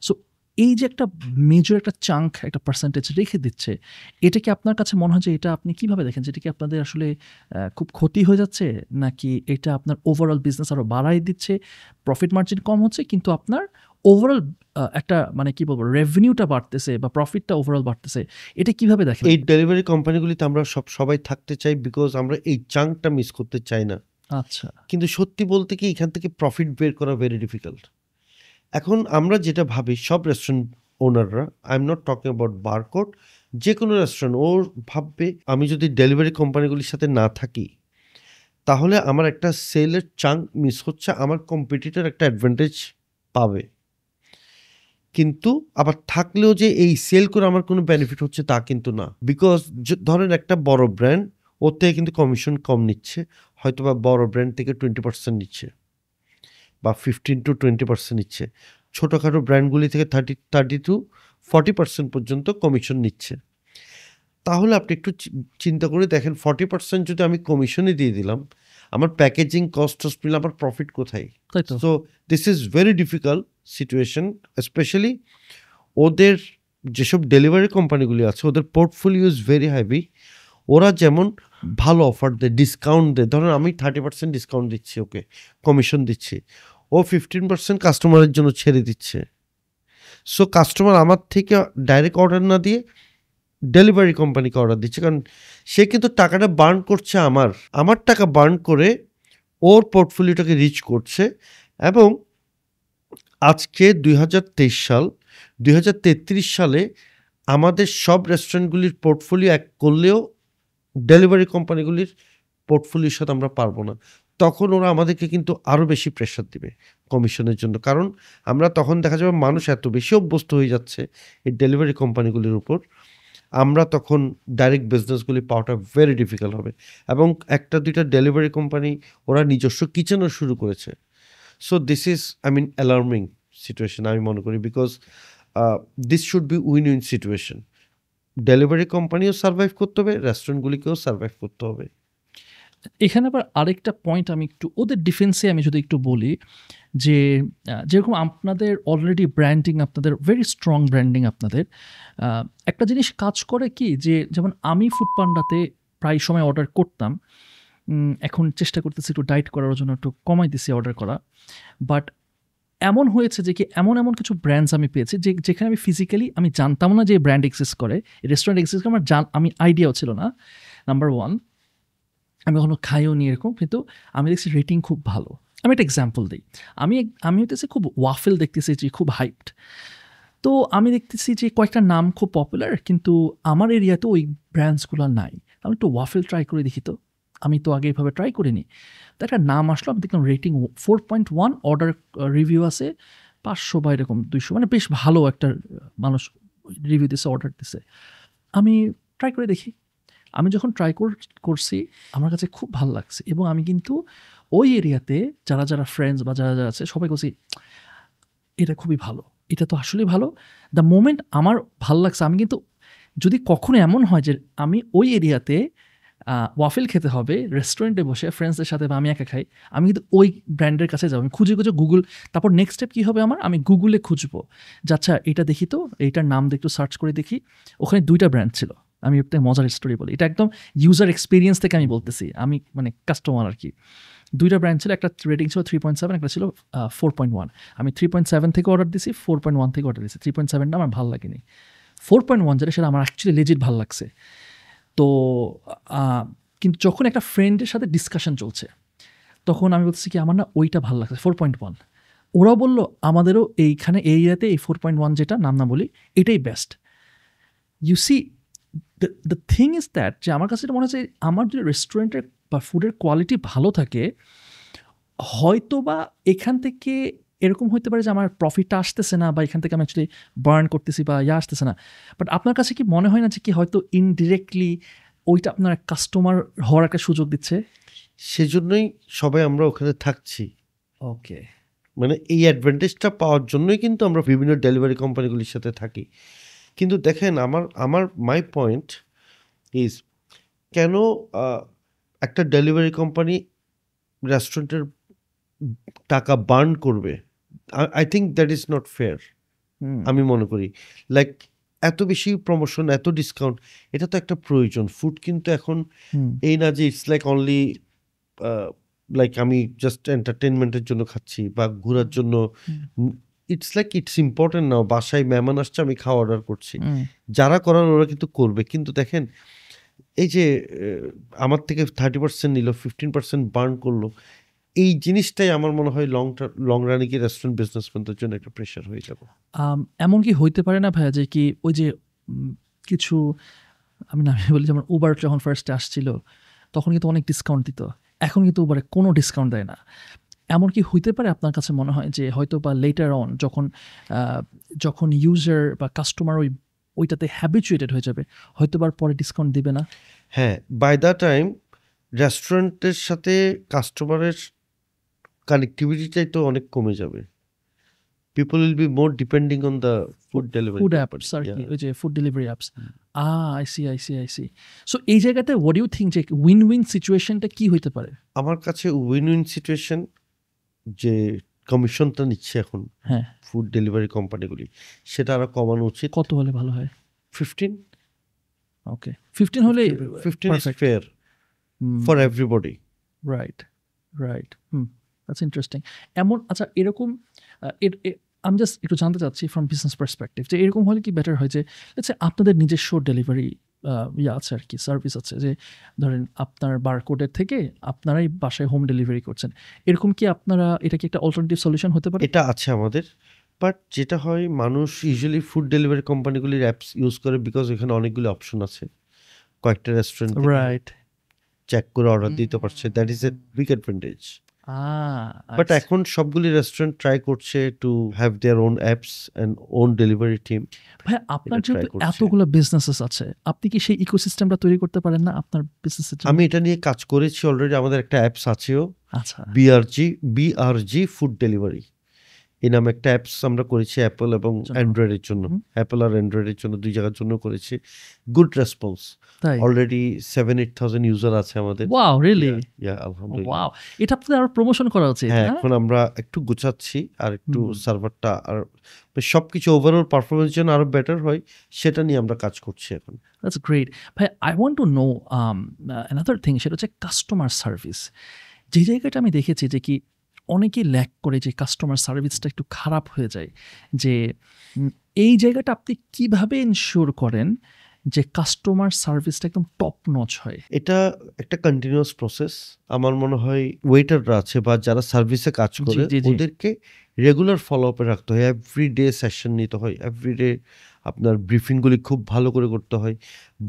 সো এই যে একটা মেজর একটা চাঙ্ক, একটা পার্সেন্টেজ রেখে দিচ্ছে, এটা কি আপনার কাছে মনে হয় যে এটা আপনি কিভাবে দেখেন, যেটা কি আপনাদের আসলে খুব ক্ষতি হয়ে যাচ্ছে, নাকি এটা আপনার ওভারঅল বিজনেস আরও বাড়াই দিচ্ছে, প্রফিট মার্জিন কম হচ্ছে কিন্তু আপনার ওভারঅল একটা মানে কি বলবো রেভিনিউটা বাড়তেছে বা প্রফিটটা ওভারঅল বাড়তেছে, এটা কিভাবে দেখেন? এই ডেলিভারি কোম্পানিগুলিতে আমরা সবাই থাকতে চাই, বিকজ আমরা এই চাঙ্কটা মিস করতে চাই না। আচ্ছা কিন্তু সত্যি বলতে কি এখান থেকে প্রফিট বের করা ভেরি ডিফিকাল্ট। এখন আমরা যেটা ভাবি, সব রেস্টুরেন্ট ওনাররা, I am not talking about Barcode, যে কোনো রেস্টুরেন্ট ওর ভাববে আমি যদি ডেলিভারি কোম্পানিগুলির সাথে না থাকি তাহলে আমার একটা সেলের চাঙ্ক মিস হচ্ছে, আমার কম্পিটিটর একটা অ্যাডভান্টেজ পাবে। কিন্তু আবার থাকলেও যে এই সেল করে আমার কোনো বেনিফিট হচ্ছে তা কিন্তু না। বিকজ ধরেন একটা বড় ব্র্যান্ড, ওর থেকে কিন্তু কমিশন কম নিচ্ছে, হয়তো বা বড় ব্র্যান্ড থেকে 20% নিচ্ছে বা 15 to 20% নিচ্ছে। ছোটোখাটো ব্র্যান্ডগুলি থেকে 30 to 40% পর্যন্ত কমিশন নিচ্ছে। তাহলে আপনি একটু চিন্তা করে দেখেন, 40% যদি আমি কমিশনে দিয়ে দিলাম, আমার প্যাকেজিং কস্ট মিলে আমার প্রফিট কোথায়? তাই তো। So this is very difficult situation, specially ওদের যেসব ডেলিভারি কোম্পানিগুলি আছে ওদের পোর্টফোলিও ইজ ভেরি হেভি। ওরা যেমন ভালো অফার দেয়, ডিসকাউন্ট দেয়, ধরেন আমি 30% ডিসকাউন্ট দিচ্ছি, ওকে, কমিশন দিচ্ছি, ও 15% কাস্টমারের জন্য ছেড়ে দিচ্ছে। সো কাস্টমার আমার থেকে ডাইরেক্ট অর্ডার না দিয়ে ডেলিভারি কোম্পানিকে অর্ডার দিচ্ছে, কারণ সে কিন্তু টাকাটা বার্ন করছে, আমার টাকা বার্ন করে ওর পোর্টফোলিওটাকে রিচ করছে। এবং আজকে 2023 সাল, 2033 সালে আমাদের সব রেস্টুরেন্টগুলির পোর্টফোলিও এক করলেও ডেলিভারি কোম্পানিগুলির পোর্টফোলিওর সাথে আমরা পারবো না। তখন ওরা আমাদেরকে কিন্তু আরও বেশি প্রেশার দিবে কমিশনের জন্য, কারণ আমরা তখন দেখা যাবে মানুষ এত বেশি অভ্যস্ত হয়ে যাচ্ছে এই ডেলিভারি কোম্পানিগুলির উপর, আমরা তখন ডাইরেক্ট বিজনেসগুলি পাওয়াটা ভেরি ডিফিকাল্ট হবে। এবং একটা দুইটা ডেলিভারি কোম্পানি ওরা নিজস্ব কিচেনও শুরু করেছে। So this is alarming situation আমি মনে করি, because this should be win win situation. Delivery কোম্পানিও সার্ভাইভ করতে হবে, রেস্টুরেন্টগুলিকেও সার্ভাইভ করতে হবে। এখানে আবার আরেকটা পয়েন্ট আমি একটু ওদের ডিফেন্সে আমি যদি একটু বলি, যে যেরকম আপনাদের অলরেডি ব্র্যান্ডিং, আপনাদের ভেরি স্ট্রং ব্র্যান্ডিং আপনাদের, একটা জিনিস কাজ করে কি, যে যেমন আমি ফুডপান্ডাতে প্রায় সময় অর্ডার করতাম, এখন চেষ্টা করতেছি একটু ডায়েট করার জন্য, একটু কমাই দিছি অর্ডার করা। বাট এমন হয়েছে যে কি এমন কিছু ব্র্যান্ডস আমি পেয়েছি যেখানে আমি ফিজিক্যালি আমি জানতাম না যে ব্র্যান্ড এক্সিস্ট করে, রেস্টুরেন্ট এক্সিস্ট করে, আমি আইডিয়াও ছিল না। নাম্বার ওয়ান, আমি কখনো খাইও নি এরকম, কিন্তু আমি দেখছি রেটিং খুব ভালো। আমি একটা এক্সাম্পল দিই। আমি হইতেছি খুব ওয়াফেল দেখতেছি যে খুব হাইপড। তো আমি দেখতেছি যে কয়েকটা নাম খুব পপুলার, কিন্তু আমার এরিয়াতে ওই ব্র্যান্ডসগুলো নাই। আমি একটু ওয়াফেল ট্রাই করে দেখি তো, আমি তো আগে এভাবে ট্রাই করিনি। তো একটা নাম আসলো, আমি দেখলাম রেটিং 4.1, অর্ডার রিভিউ আছে 500 বা এরকম 200, মানে বেশ ভালো একটা মানুষ রিভিউ দিছে, অর্ডার দিছে। আমি ট্রাই করে দেখি। আমি যখন ট্রাই করছি আমার কাছে খুব ভালো লাগছে, এবং আমি কিন্তু ওই এরিয়াতে যারা ফ্রেন্ডস বা যারা আছে সবাই বলছি এটা খুবই ভালো, এটা তো আসলেই ভালো। দ্য মোমেন্ট আমার ভালো লাগছে, আমি কিন্তু যদি কখনো এমন হয় যে আমি ওই এরিয়াতে ওয়াফেল খেতে হবে রেস্টুরেন্টে বসে ফ্রেন্ডসদের সাথে বা আমি একা খাই, আমি কিন্তু ওই ব্র্যান্ডের কাছে যাবো। আমি খুঁজে গুগল, তারপর নেক্সট স্টেপ কী হবে আমার, আমি গুগলে খুঁজবো যে আচ্ছা এটা দেখি তো, এইটার নাম একটু সার্চ করে দেখি। ওখানে 2টা ব্র্যান্ড ছিল। আমি একটা মজার স্টোরি বলি, এটা একদম ইউজার এক্সপিরিয়েন্স থেকে আমি বলতেছি, আমি মানে কাস্টমার আর কি। 2টা ব্র্যান্ড ছিল, একটা রেটিং ছিল 3.7, একটা ছিল 4.1। আমি 3.7 থেকে অর্ডার দিছি, 4.1 থেকে অর্ডার দিছি। 3.7টা আমার ভালো লাগেনি, 4.1 যেটা সেটা আমার অ্যাকচুয়ালি লেজিট ভালো লাগছে। তো কিন্তু যখন একটা ফ্রেন্ডের সাথে ডিসকাশন চলছে তখন আমি বলতেছি কি আমার না ওইটা ভালো লাগছে 4.1। ওরা বললো আমাদেরও এইখানে এই এরিয়াতে এই 4.1 যেটা নাম না বলি এটাই best. You see the thing is that, যে আমার কাছে এটা মনে হচ্ছে আমার যদি রেস্টুরেন্টের বা ফুডের কোয়ালিটি ভালো থাকে, হয়তো বা এখান থেকে এরকম হতে পারে যে আমার প্রফিটটা আসতেছে না, বা এখান থেকে আমি অ্যাকচুয়ালি বার্ন করতেছি বা আসতেছে না। বাট আপনার কাছে কি মনে হয় না যে কি হয়তো ইনডিরেক্টলি ওইটা আপনার কাস্টমার হওয়ার একটা সুযোগ দিচ্ছে? সেজন্যই সবাই আমরা ওখানে থাকছি। ওকে, মানে এই অ্যাডভান্টেজটা পাওয়ার জন্যই কিন্তু আমরা বিভিন্ন ডেলিভারি কোম্পানিগুলির সাথে থাকি। কিন্তু দেখেন আমার মাই পয়েন্ট ইজ, কেন একটা ডেলিভারি কোম্পানি রেস্টুরেন্টের টাকা বার্ন করবে? I think that is not fair. আমি মনে করি লাইক এত বেশি প্রমোশন, এত ডিসকাউন্ট, এটা তো একটা প্রয়োজন। ফুড কিন্তু এখন এই না যে ইটস লাইক অনলি লাইক আমি জাস্ট এন্টারটেনমেন্টের জন্য খাচ্ছি বা ঘোরার জন্য। ইটস লাইক ইটস ইম্পর্টেন্ট নাও। বাসায় মেহমান আসছে, আমি খাওয়া অর্ডার করছি, যারা করার ওরা কিন্তু করবে। কিন্তু দেখেন এই যে আমার থেকে 30% নিল, 15% বার্ন করলো, এই জিনিসটাই আমার মনে হয় লং রানে গিয়ে রেস্টুরেন্ট বিজনেসম্যানদের জন্য একটা প্রেশার হয়ে যাবে। এমন কি হইতে পারে না ভাইয়া যে কি ওই যে কিছু আমি বলি, যেমন উবার যখন ফার্স্টে আসছিল তখন কিন্তু অনেক ডিসকাউন্ট দিত, এখন কিন্তু উবারে কোনো ডিসকাউন্ট দেয় না। এমন কি হইতে পারে আপনার কাছে মনে হয় যে হয়তো বা লেটার অন যখন ইউজার বা কাস্টমার ওইটাতে হ্যাবিচুয়েটেড হয়ে যাবে, হয়তো বা পরে ডিসকাউন্ট দিবে না? হ্যাঁ, বাই দ্য টাইম রেস্টুরেন্টের সাথে কাস্টমারের কানেক্টিভিটিটাই তো অনেক কমে যাবে। People will be more depending on the food delivery, food apps আর কি, ওই যে food delivery apps. I see. So এই জায়গাতে হোয়াট ইউ থিঙ্ক যে উইন উইন সিচুয়েশনটা কি হইতে পারে? আমার কাছে উইন উইন সিচুয়েশন, যে কমিশনটা নিচ্ছে এখন হ্যাঁ, ফুড ডেলিভারি কোম্পানিগুলি, সেটা আরো কমানো উচিত। কত হলে ভালো হয়? 15। ওকে, 15 হলে 15 is perfect. fair for everybody. Right. That's interesting. এমন আচ্ছা, এরকম আমি জাস্ট একটু জানতে চাচ্ছি ফ্রম বিজনেস পার্সপেক্টিভ, যে এরকম হলে কি বেটার হয় যে লেটস সে আপনাদের নিজস্ব ডেলিভারি আছে আর কি, সার্ভিস আছে, যে ধরেন আপনার বারকোডের থেকে আপনারাই বাসায় হোম ডেলিভারি করছেন, এরকম কি আপনারা, এটা কি একটা অল্টারনেটিভ সলিউশন হতে পারে? এটা আছে আমাদের, বাট যেটা হয় মানুষ ইউজুয়ালি ফুড ডেলিভারি কোম্পানিগুলির অ্যাপস ইউজ করে বিকজ এখানে অনেকগুলো অপশন আছে। কয়েকটা রেস্টুরেন্ট রাইট, চেক করে অর্ডার দিতে পারছে, that is a big advantage. But আচ্ছা। এখন সবগুলি রেস্টুরেন্ট ট্রাই করছে to have their own apps and own delivery team. ভাই আপনার এটা try যেহেতু করছে। এতগুলো বিজনেসেস আছে, আপনি কি সেই ইকোসিস্টেমটা তৈরি করতে পারেন না আপনার বিজনেসের জন্য? আমি এটা নিয়ে কাজ করেছি অলরেডি, আমাদের একটা অ্যাপস আছেও, আচ্ছা, বিআরজি ফুড ডেলিভারি এই নামে একটা অ্যাপস আমরা করেছি অ্যাপল এবং জন্য। অ্যান্ড্রয়েডের জন্য। অ্যাপল আর অ্যান্ড্রয়েডের জন্য, দুই জায়গার জন্য করেছি। গুড রেসপন্স, তাই? অলরেডি 7,000-8,000 ইউজার আছে আমাদের। Wow, really? আলহামদুলিল্লাহ। ওয়াও, এটা আপনাদের আরো প্রমোশন করা উচিত। হ্যাঁ, হ্যাঁ? এখন আমরা একটু গুছাচ্ছি আর একটু সার্ভারটা আর সবকিছু ওভারঅল পারফরমেন্স যেন আরো বেটার হয়, সেটা নিয়ে আমরা কাজ করছি এখন। That's great. ভাই, I want to know another thing, সেটা হচ্ছে কাস্টমার সার্ভিস। যে জায়গাটা আমি দেখেছি যে কি অনেকেই ল্যাক করে, যে কাস্টমার সার্ভিসটা একটু খারাপ হয়ে যায়, যে এই জায়গাটা আপনি কিভাবে এনশিওর করেন যে কাস্টমার সার্ভিসটা একদম টপ নচ হয়? এটা একটা কন্টিনিউয়াস প্রসেস। আমার মনে হয় ওয়েটাররা আছে বা যারা সার্ভিসে কাজ জি, করে জি, জি। ওদেরকে রেগুলার ফলো আপে রাখতে হয়। এভরিডে সেশন নিতে হয়। এভরিডে আপনার ব্রিফিংগুলি খুব ভালো করে করতে হয়।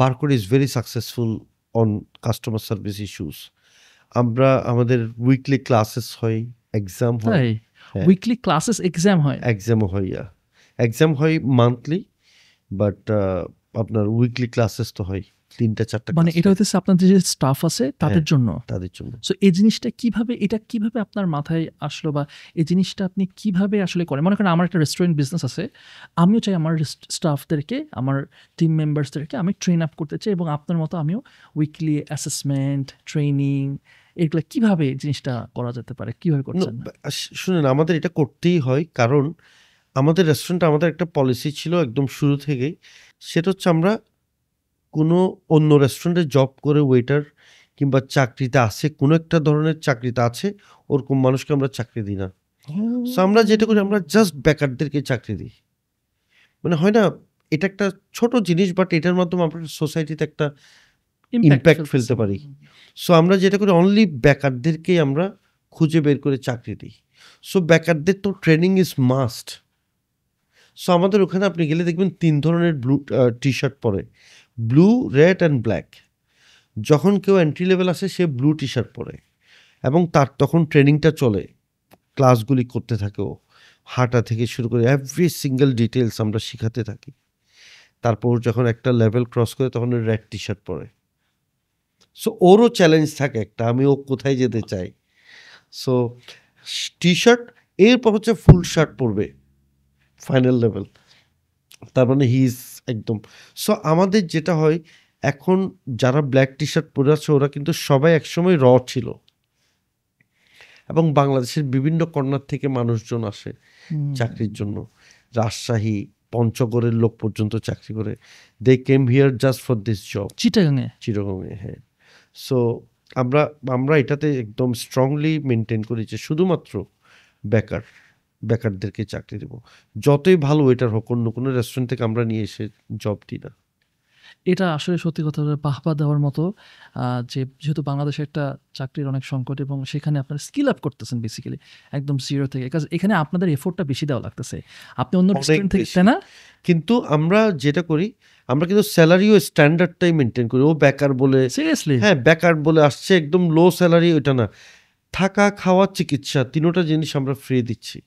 Barcode is very successful on customer service issues. আমরা আমাদের উইকলি ক্লাসেস হয়, এক্সাম হয়। তাই? হ্যাঁ, উইকলি ক্লাসেস এক্সাম হয়? এক্সামও হয়, এক্সাম হয় মান্থলি, বাট আপনার উইকলি ক্লাসেস তো হয় ৩টা-৪টা মানে ক্লাস এটা হয়। হইতেছে আপনাদের যে স্টাফ আছে তাদের হ্যাঁ, জন্য? তাদের জন্য। সো এই জিনিসটা কিভাবে আপনার মাথায় আসলো, বা এই জিনিসটা আপনি কিভাবে আসলে করেন? মনে করেন আমার একটা রেস্টুরেন্ট বিজনেস আছে। আমিও চাই আমার স্টাফদেরকে, আমার টিম মেম্বার্সদেরকে আমি ট্রেন আপ করতে চাই, এবং আপনার মতো আমিও উইকলি অ্যাসেসমেন্ট, ট্রেনিং, এগুলা কিভাবে এই জিনিসটা করা যেতে পারে? কিভাবে করছেন? শুনেন, আমাদের এটা করতেই হয়, কারণ আমাদের রেস্টুরেন্টে আমাদের একটা পলিসি ছিল একদম শুরু থেকেই। সেটা হচ্ছে আমরা কোনো অন্য রেস্টুরেন্টে জব করে ওয়েটার কিংবা চাকরিতে আছে, কোনো একটা ধরনের চাকরিতে আছে, ওরকম মানুষকে আমরা চাকরি দিই না। সো আমরা যেটা করি, আমরা জাস্ট বেকারদেরকে চাকরি দিই। মানে হয় না, এটা একটা ছোট জিনিস, বাট এটার মাধ্যমে আমরা সোসাইটিতে একটা ইমপ্যাক্ট ফেলতে পারি। সো আমরা যেটা করি, অনলি বেকারদেরকেই আমরা খুঁজে বের করে চাকরি দিই। সো বেকারদের তো ট্রেনিং ইজ মাস্ট। সো আমাদের ওখানে আপনি গেলে দেখবেন ৩ ধরনের ব্লু টি শার্ট পরে, ব্লু, রেড অ্যান্ড ব্ল্যাক। যখন কেউ এন্ট্রি লেভেল আসে সে ব্লু টি শার্ট পরে, এবং তার তখন ট্রেনিংটা চলে, ক্লাসগুলি করতে থাকে ও, হাঁটা থেকে শুরু করে এভরি সিঙ্গেল ডিটেলস আমরা শিখাতে থাকি। তারপর যখন একটা লেভেল ক্রস করে তখন রেড টি শার্ট পরে। সো ওরও চ্যালেঞ্জ থাকে একটা, আমি ও কোথায় যেতে চাই। সো টি শার্ট, এরপর হচ্ছে ফুল শার্ট পরবে ফাইনাল লেভেল, তার মানে হি ইজ একদম। সো আমাদের যেটা হয়, এখন যারা ব্ল্যাক টি শার্ট পরে আছে ওরা কিন্তু সবাই একসময় ছিল, এবং বাংলাদেশের বিভিন্ন কর্নার থেকে মানুষজন আসে চাকরির জন্য। রাজশাহী, পঞ্চগড়ের লোক পর্যন্ত চাকরি করে। They came here just for this job. চিটাগাংয়ে? চিরগংয়ে, হ্যাঁ। সো আমরা আমরা এটাতে একদম স্ট্রংলি মেনটেন করি যে শুধুমাত্র বেকারদেরকে চাকরি দেব। যতই ভালো ওয়েটার হোক, অন্য কোনো রেস্টুরেন্ট থেকে আমরা নিয়ে এসে জব দিই না। এটা আসলে সত্যি কথা বলে বাহবা দেওয়ার মতো। যেহেতু বাংলাদেশে একটা চাকরির অনেক সংকট, এবং সেখানে আপনারা স্কিল আপ করতেছেন বেসিক্যালি একদম জিরো থেকে। কাজ এখানে আপনাদের এফোর্টটা বেশি দেওয়া লাগতেছে। আপনি অন্য অনেক রেস্টুরেন্ট থেকে, বেশি। তাই না? কিন্তু আমরা যেটা করি, আমরা কিন্তু স্যালারিও স্ট্যান্ডার্ডটাই মেনটেন করি। ও বেকার বলে, সিরিয়াসলি? হ্যাঁ, বেকার বলে আসছে একদম লো স্যালারি, ওইটা না। থাকা, খাওয়া, চিকিৎসা, তিনোটা জিনিস আমরা ফ্রি দিচ্ছি।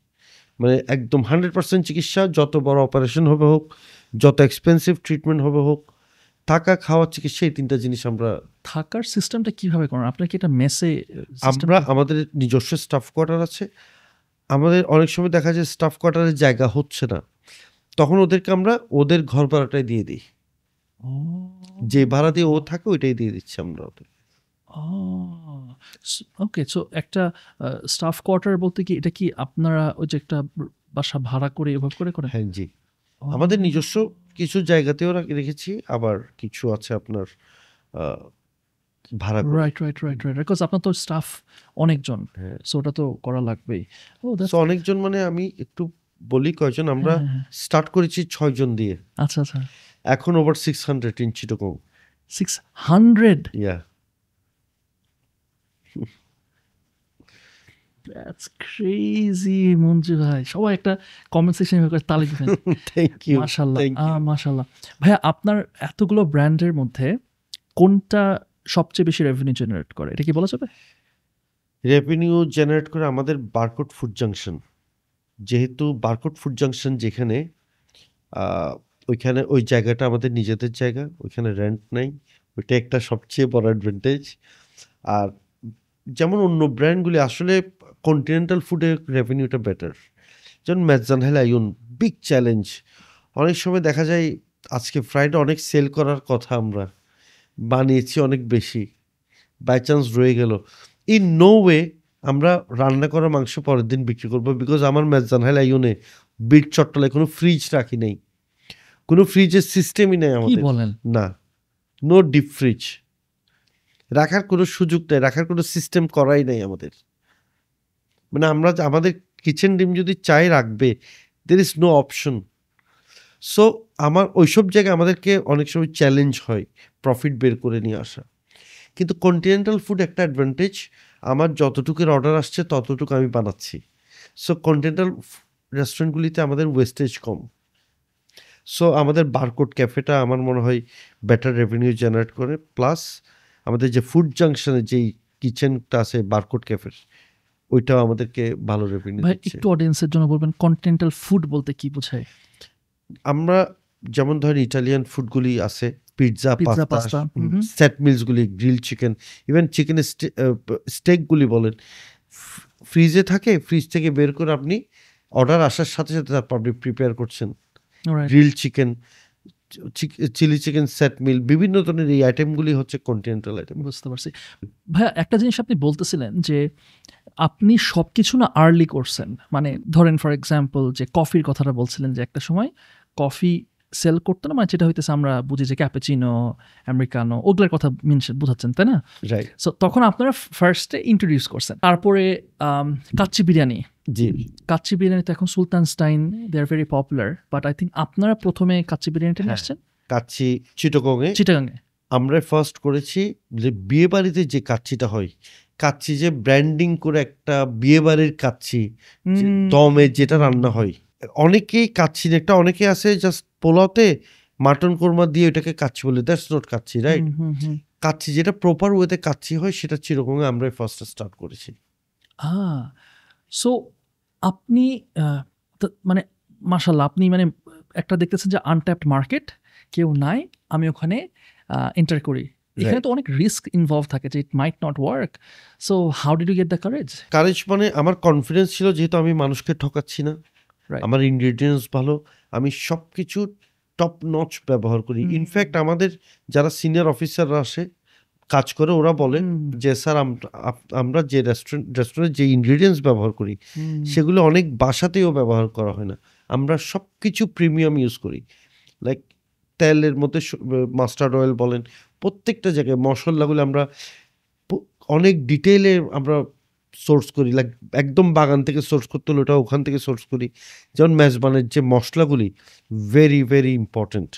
মানে একদম 100% চিকিৎসা, যত বড় অপারেশন হবে হোক, যত এক্সপেন্সিভ ট্রিটমেন্ট হবে হোক, থাকা, খাওয়া, চিকিৎসা, এই 3টা জিনিস আমরা। থাকার সিস্টেমটা কিভাবে করেন? আপনারা কি এটা মেসে আমরা আমাদের নিজস্ব স্টাফ কোয়ার্টার আছে। আমাদের অনেক সময় দেখা যায় স্টাফ কোয়ার্টারের জায়গা হচ্ছে না, তখন ওদেরকে আমরা ওদের ঘর ভাড়াটাই দিয়ে দিই। যে ভাড়া দিয়ে ও থাকে ওইটাই দিয়ে দিচ্ছি আমরা ওদের। ওকে, সো একটা স্টাফ কোয়ার্টার বলতে কি এটা কি আপনারা ওই যে একটা বাসা ভাড়া করে এভাবে করে করেন? হ্যাঁ, জি। আমাদের নিজস্ব কিছু জায়গাতেও রেখেছি, আবার কিছু আছে আপনার ভাড়া করে। Right, right, right, right. Because আপনার তো স্টাফ অনেকজন, হ্যাঁ। সো ওটা তো করা লাগবেই। ও সো অনেকজন মানে আমি একটু বলি কয়জন, আমরা স্টার্ট করেছি 6 জন দিয়ে, আচ্ছা, আচ্ছা। এখন over 600 in Chittagong. 600? Yeah. That's crazy Manju ভাই। সবাই একটা কমেন্ট সেকশনে করে তালি দিবেন। থ্যাংক ইউ, মাশাআল্লাহ, থ্যাংক ইউ। মাশাআল্লাহ। ভাইয়া, আপনার এতগুলো ব্র্যান্ডের মধ্যে কোনটা সবচেয়ে বেশি রেভিনিউ জেনারেট করে? এটা কি বলা যাবে? রেভিনিউ জেনারেট করে আমাদের বারকোড ফুড জাংশন। যেহেতু বারকোড ফুড জাংশন যেখানে, ওইখানে ওই জায়গাটা আমাদের নিজেদের জায়গা, ওইখানে রেন্ট নাই, ওইটা একটা সবচেয়ে বড় অ্যাডভান্টেজ। আর যেমন অন্য ব্র্যান্ডগুলি আসলে কন্টিনেন্টাল ফুডের রেভিনিউটা বেটার, যেমন মেজান হেল আইউন, বিগ চ্যালেঞ্জ। অনেক সময় দেখা যায় আজকে ফ্রাইডে অনেক সেল করার কথা, আমরা বানিয়েছি অনেক বেশি, বাই চান্স রয়ে গেল, ইন নো ওয়ে আমরা রান্না করা মাংস পরের দিন বিক্রি করবো, বিকজ আমার মেজান হেল আইউনে বিট চট্টলায় কোনো ফ্রিজ রাখি নেই, কোনো ফ্রিজের সিস্টেমই নেই কি আমাদের। বলেন? না, নো ডিপ ফ্রিজ, রাখার কোনো সুযোগ নেই, রাখার কোনো সিস্টেম করাই নাই আমাদের। মানে আমরা আমাদের কিচেন ডিম যদি চাই রাখবে, there is no option. So আমার ওইসব জায়গায় আমাদেরকে অনেক সময় চ্যালেঞ্জ হয় প্রফিট বের করে নিয়ে আসা। কিন্তু কন্টিনেন্টাল ফুড একটা অ্যাডভান্টেজ, আমার যতটুকুর অর্ডার আসছে ততটুকু আমি বানাচ্ছি। সো কন্টিনেন্টাল রেস্টুরেন্টগুলিতে আমাদের ওয়েস্টেজ কম। সো আমাদের বারকোড ক্যাফেটা আমার মনে হয় বেটার রেভিনিউ জেনারেট করে, প্লাস আমাদের যে ফুড জাংশনে যেই কিচেনটা আছে বারকোড ক্যাফের, ওইটাও আমাদেরকে ভালো রেভিনিউ ভাই দিচ্ছে। একটু অডিয়েন্সের জন্য বলবেন কন্টিনেন্টাল ফুড বলতে কি বোঝায়? আমরা যেমন ধরেন ইটালিয়ান ফুডগুলি আছে, pizza, pizza, pasta, pasta. Set মিলসগুলি, গ্রিল চিকেন, ইভেন চিকেনের স্টেকগুলি বলেন, ফ্রিজে থাকে, ফ্রিজ থেকে বের করে আপনি অর্ডার আসার সাথে সাথে তারপর আপনি প্রিপেয়ার করছেন। Alright. Grill chicken, chilli chicken, set meal, বিভিন্ন ধরনের এই আইটেমগুলি হচ্ছে কন্টিনেন্টাল আইটেম। বুঝতে পারছি। ভাইয়া একটা জিনিস আপনি বলতেছিলেন যে আপনি সবকিছু না আর্লি করছেন, মানে ধরেন ফর এক্সাম্পল যে কফির কথাটা বলছিলেন যে একটা সময় কফি সেল করতো না, মানে যেটা হইতেছে আমরা বুঝি যে ক্যাপুচিনো, আমেরিকানো, ওগুলোর কথা বোঝাচ্ছেন তাই না? রাইট, সো তখন আপনারা ফার্স্টে ইন্ট্রোডিউস করছেন, তারপরে কাচ্চি বিরিয়ানি। জি। কাচ্চি বিরিয়ানি তো এখন Sultan's Dine, they are very popular, but I think আপনারা প্রথমে কাচ্চি বিরিয়ানিটা নিয়ে হ্যাঁ। আসছেন কাচ্চি চিটাগংয়ে চিটাগাংয়ে। আমরা ফার্স্ট করেছি। যে বিয়ে বাড়িতে যে কাচ্চিটা হয়, কাচ্চি যে ব্র্যান্ডিং করে একটা বিয়ে বাড়ির কাচ্চি, যে দমে যেটা রান্না হয়, অনেকেই কাচ্চি একটা, অনেকে আছে জাস্ট পোলাওতে মাটন কোরমা দিয়ে ওটাকে কাচ্চি বলে, that's not kacchi, right? Kacchi যেটা প্রপার ওয়েতে কাচ্চি হয়, সেটা চিরকমে আমরা ফার্স্ট স্টার্ট করেছি। সো আপনি মানে মাশাল্লাহ, আপনি মানে একটা দেখতেছেন যে আনট্যাপড মার্কেট, কেউ নাই, আমি ওখানে এন্টার করি। এখানে তো অনেক রিস্ক ইনভলভ থাকে যে it might not work. So how did you get the courage? Courage মানে আমার কনফিডেন্স ছিল, যেহেতু আমি মানুষকে ঠকাচ্ছি না, Right. আমার ইনগ্রিডিয়েন্টস ভালো, আমি সব কিছু টপ নচ ব্যবহার করি। ইনফ্যাক্ট আমাদের যারা সিনিয়র অফিসাররা আসে কাজ করে, ওরা বলে যে স্যার আমরা যে রেস্টুরেন্টে যে ইনগ্রিডিয়েন্টস ব্যবহার করি, সেগুলো অনেক বাসাতেও ব্যবহার করা হয় না। আমরা সব কিছু প্রিমিয়াম ইউজ করি, লাইক তেলের মধ্যে মাস্টার্ড অয়েল বলেন, প্রত্যেকটা জায়গায় মশলাগুলো আমরা অনেক ডিটেইলে আমরা সোর্স করি, লাইক একদম বাগান থেকে সোর্স করতে হলে ওটা ওখান থেকে সোর্স করি। যেমন মেজবানের যে মশলাগুলি ভেরি ভেরি ইম্পর্টেন্ট।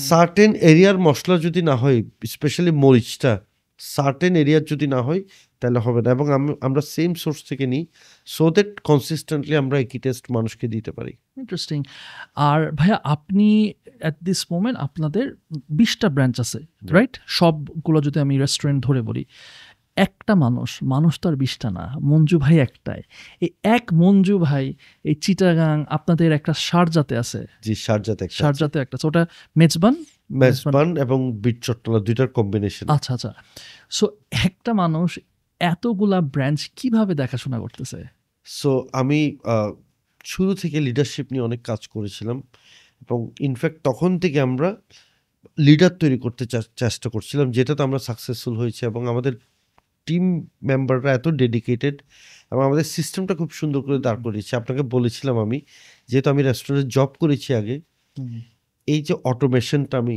সার্টেন এরিয়ার মশলা যদি না হয়, স্পেশালি মরিচটা সার্টেন এরিয়ার যদি না হয়, তাহলে হবে না। এবং আমরা সেম সোর্স থেকে নিই, সো দ্যাট কনসিস্টেন্টলি আমরা একই টেস্ট মানুষকে দিতে পারি। ইন্টারেস্টিং। আর ভাইয়া আপনি অ্যাট দিস মোমেন্ট আপনাদের 20টা ব্রাঞ্চ আছে, রাইট? সবগুলো যদি আমি রেস্টুরেন্ট ধরে বলি, একটা মানুষ তো আর 20টা না, মঞ্জু ভাই একটাই। এই এক মঞ্জু ভাই এই চিটাগাং আপনাদের একটা শারজাতে আছে, জি, শারজাতে একটা আছে, ওটা মেজবান এবং বিট চট্টলা, দুইটার কম্বিনেশন। আচ্ছা আচ্ছা। সো একটা মানুষ এতগুলা ব্রাঞ্চ কিভাবে দেখাশোনা করতেছে? সো আমি শুরু থেকে লিডারশিপ নিয়ে অনেক কাজ করেছিলাম, এবং ইনফ্যাক্ট তখন থেকে আমরা লিডার তৈরি করতে চেষ্টা করছিলাম, যেটাতে আমরা সাকসেসফুল হয়েছি। এবং আমাদের টিম মেম্বাররা এত ডেডিকেটেড, এবং আমাদের সিস্টেমটা খুব সুন্দর করে দাঁড় করিয়েছি। আপনাকে বলেছিলাম আমি, যেহেতু আমি রেস্টুরেন্টে জব করেছি আগে, এই যে অটোমেশনটা আমি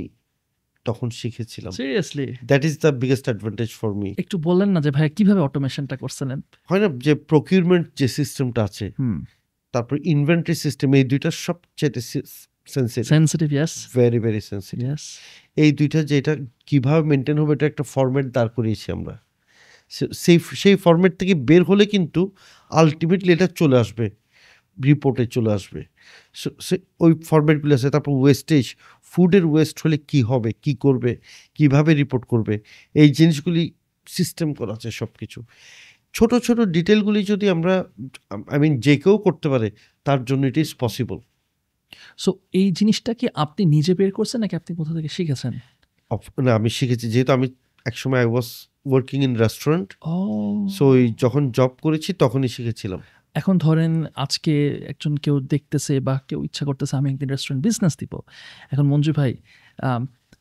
তখন শিখেছিলাম। Seriously? That is the biggest advantage for me. একটু বললেন না যে ভাই কিভাবে অটোমেশনটা করছিলেন? হয় না যে প্রকিউরমেন্ট যে সিস্টেমটা আছে, তারপর ইনভেন্টরি সিস্টেম, এই দুইটা সবচেয়ে sensitive, yes, very very sensitive. Yes. এই দুইটা যেটা কিভাবে মেনটেন হবে, এটা একটা ফরম্যাট দাঁড় করিয়েছি আমরা। সেই ফরম্যাট থেকে বের হলে কিন্তু আলটিমেটলি এটা চলে আসবে, রিপোর্টে চলে আসবে। ওই ফরম্যাটগুলো আছে। তারপর ওয়েস্টেজ, ফুডের ওয়েস্ট হলে কি হবে, কি করবে, কিভাবে রিপোর্ট করবে, এই জিনিসগুলি সিস্টেম করা আছে সব কিছু। ছোট ছোট ডিটেলগুলি যদি আমরা, যে কেউ করতে পারে, তার জন্য ইট ইজ পসিবল। সো এই জিনিসটা কি আপনি নিজে বের করছেন নাকি আপনি কোথা থেকে শিখেছেন? না, আমি শিখেছি, যেহেতু আমি একসময় I was working in restaurant, so যখন জব করেছি তখনই শিখেছিলাম। এখন ধরেন আজকে একজন কেউ দেখতেছে বা কেউ ইচ্ছা করতেছে আমি একদিন রেস্টুরেন্ট বিজনেস দিব, এখন মঞ্জু ভাই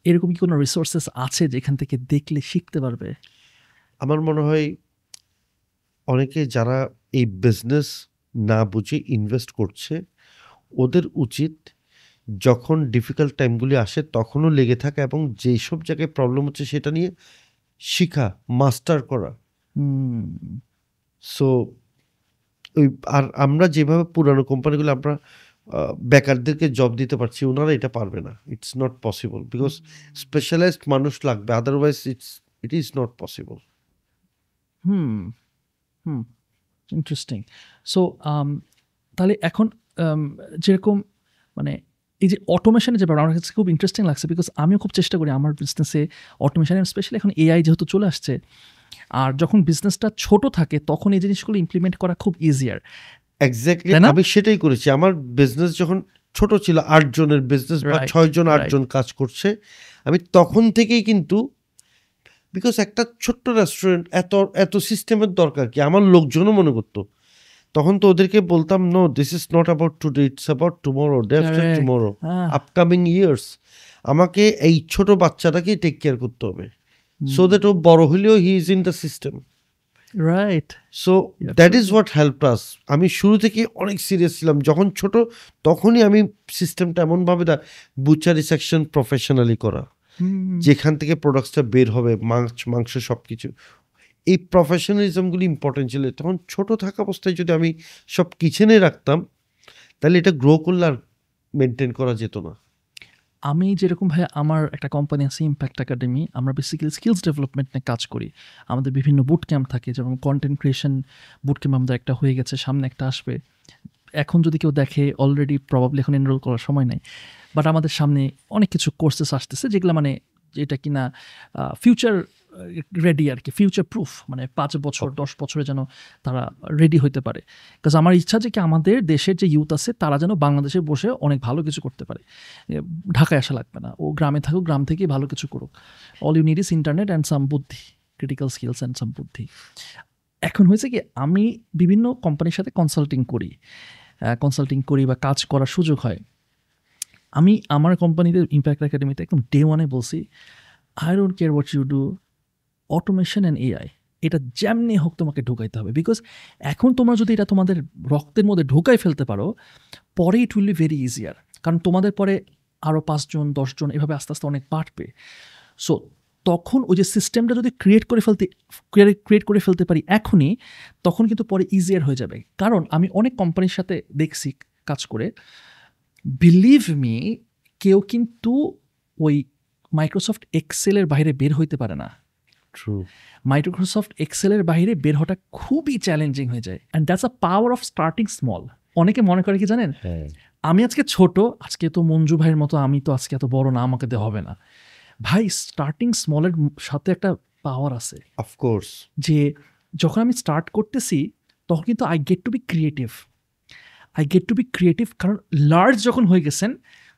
এরকম কি কোনো রিসোর্সেস আছে যেখান থেকে দেখলে শিখতে পারবে? আমার মনে হয় অনেকে যারা এই বিজনেস না বুঝে ইনভেস্ট করছে, ওদের উচিত যখন ডিফিকাল্ট টাইমগুলি আসে তখনও লেগে থাকা, এবং যেই সব জায়গায় প্রবলেম হচ্ছে সেটা নিয়ে শিখা, মাস্টার করা। সো আর আমরা যেভাবে পুরানো কোম্পানিগুলো আমরা বেকারদেরকে জব দিতে পারছি, ওনারা এটা পারবে না। It's not possible, because specialized মানুষ লাগবে, otherwise it is not possible. Interesting. So তাহলে এখন যেরকম মানে এই যে অটোমেশনের যে ব্যাপার আমার কাছে খুব ইন্টারেস্টিং লাগছে, বিকজ আমিও খুব চেষ্টা করি আমার বিজনেসে অটোমেশন, স্পেশালি এখন এআই যেহেতু চলে আসছে, আর যখন বিজনেসটা ছোট থাকে তখন এই জিনিসগুলো ইমপ্লিমেন্ট করা খুব ইজিয়ার। এক্স্যাক্টলি, তাই না? আমি সেটাই করেছি। আমার বিজনেস যখন ছোট ছিল, 8 জনের বিজনেস বা Right, 6 জন 8 right. জন কাজ করছে, আমি তখন থেকেই কিন্তু, বিকজ একটা ছোট্ট রেস্টুরেন্ট এত এত সিস্টেমের দরকার কি, আমার লোকজনও মনে করতো। তখন তো ওদেরকে বলতাম, no, this is not about today, it's about tomorrow, day after Correct. Tomorrow, Ah. Upcoming years. আমাকে এই ছোট বাচ্চাটাকেই টেক কেয়ার করতে হবে, সো দ্যাট ও বড় হলেও he is in the system. Right. So that is what help us. আমি শুরু থেকে অনেক সিরিয়াস ছিলাম, যখন ছোট তখনই আমি সিস্টেমটা এমনভাবে বুচারি সেকশন প্রফেশনালি করা, যেখান থেকে প্রোডাক্টসটা বের হবে, মাংস সব কিছু, এই প্রফেশনালিজমগুলি ইম্পর্টেন্ট ছিল। তখন ছোট থাকা অবস্থায় যদি আমি সব কিচেনে রাখতাম, তাহলে এটা গ্রো করলে আর মেনটেন করা যেত না। আমি যেরকম ভাই, আমার একটা কোম্পানি আছে ইম্প্যাক্ট একাডেমি, আমরা বেসিক্যালি স্কিলস ডেভেলপমেন্ট নিয়ে কাজ করি। আমাদের বিভিন্ন বুট ক্যাম্প থাকে, যেমন কন্টেন্ট ক্রিয়েশন বুট ক্যাম্প আমাদের একটা হয়ে গেছে, সামনে একটা আসবে। এখন যদি কেউ দেখে, অলরেডি প্রবাবলি এখন এনরোল করার সময় নাই, বাট আমাদের সামনে অনেক কিছু কোর্সেস আসতেছে যেগুলো মানে যেটা কিনা ফিউচার রেডি আর কি, ফিউচার প্রুফ, মানে 5 বছর 10 বছরে যেন তারা রেডি হতে পারে। বিকজ আমার ইচ্ছা যে কি আমাদের দেশের যে ইউথ আছে তারা যেন বাংলাদেশে বসে অনেক ভালো কিছু করতে পারে, ঢাকায় আসা লাগবে না, ও গ্রামে থাকুক, গ্রাম থেকেই ভালো কিছু করুক। All you need is internet and some বুদ্ধি, ক্রিটিক্যাল স্কিলস অ্যান্ড সাম বুদ্ধি। এখন হয়েছে কি, আমি বিভিন্ন কোম্পানির সাথে কনসাল্টিং করি বা কাজ করার সুযোগ হয়। আমি আমার কোম্পানিতে ইম্প্যাক্ট একাডেমিতে একদম ডে ওয়ানে বলছি, I don't care what you do, automation and AI এটা যেমনি হোক তোমাকে ঢুকাইতে হবে। বিকজ এখন তোমরা যদি এটা তোমাদের রক্তের মধ্যে ঢুকাই ফেলতে পারো, পরে it will be very easier. কারণ তোমাদের পরে আরও 5 জন 10 জন এভাবে আস্তে আস্তে অনেক বাড়বে। সো তখন ওই যে সিস্টেমটা যদি ক্রিয়েট করে ফেলতে পারি এখনই, তখন কিন্তু পরে ইজিয়ার হয়ে যাবে। কারণ আমি অনেক কোম্পানির সাথে দেখছি কাজ করে, বিলিভ মি, কেউ কিন্তু ওই মাইক্রোসফট এক্সেলের বাইরে বের হইতে পারে না। ট্রু। মাইক্রোসফট এক্সেলের বাইরে বের হওয়াটা খুবই চ্যালেঞ্জিং হয়ে যায়, and that's a power of starting small. অনেকে মনে করে কি জানেন, আমি আজকে ছোট, আজকে তো মঞ্জু ভাইয়ের মতো আমি তো আজকে এত বড় না, আমাকে দেওয়া হবে না। ভাই, স্টার্টিং স্মলের সাথে একটা পাওয়ার আছে। অফকোর্স, যে যখন আমি স্টার্ট করতেছি তখন কিন্তু I get to be creative, কারণ লার্জ যখন হয়ে গেছেন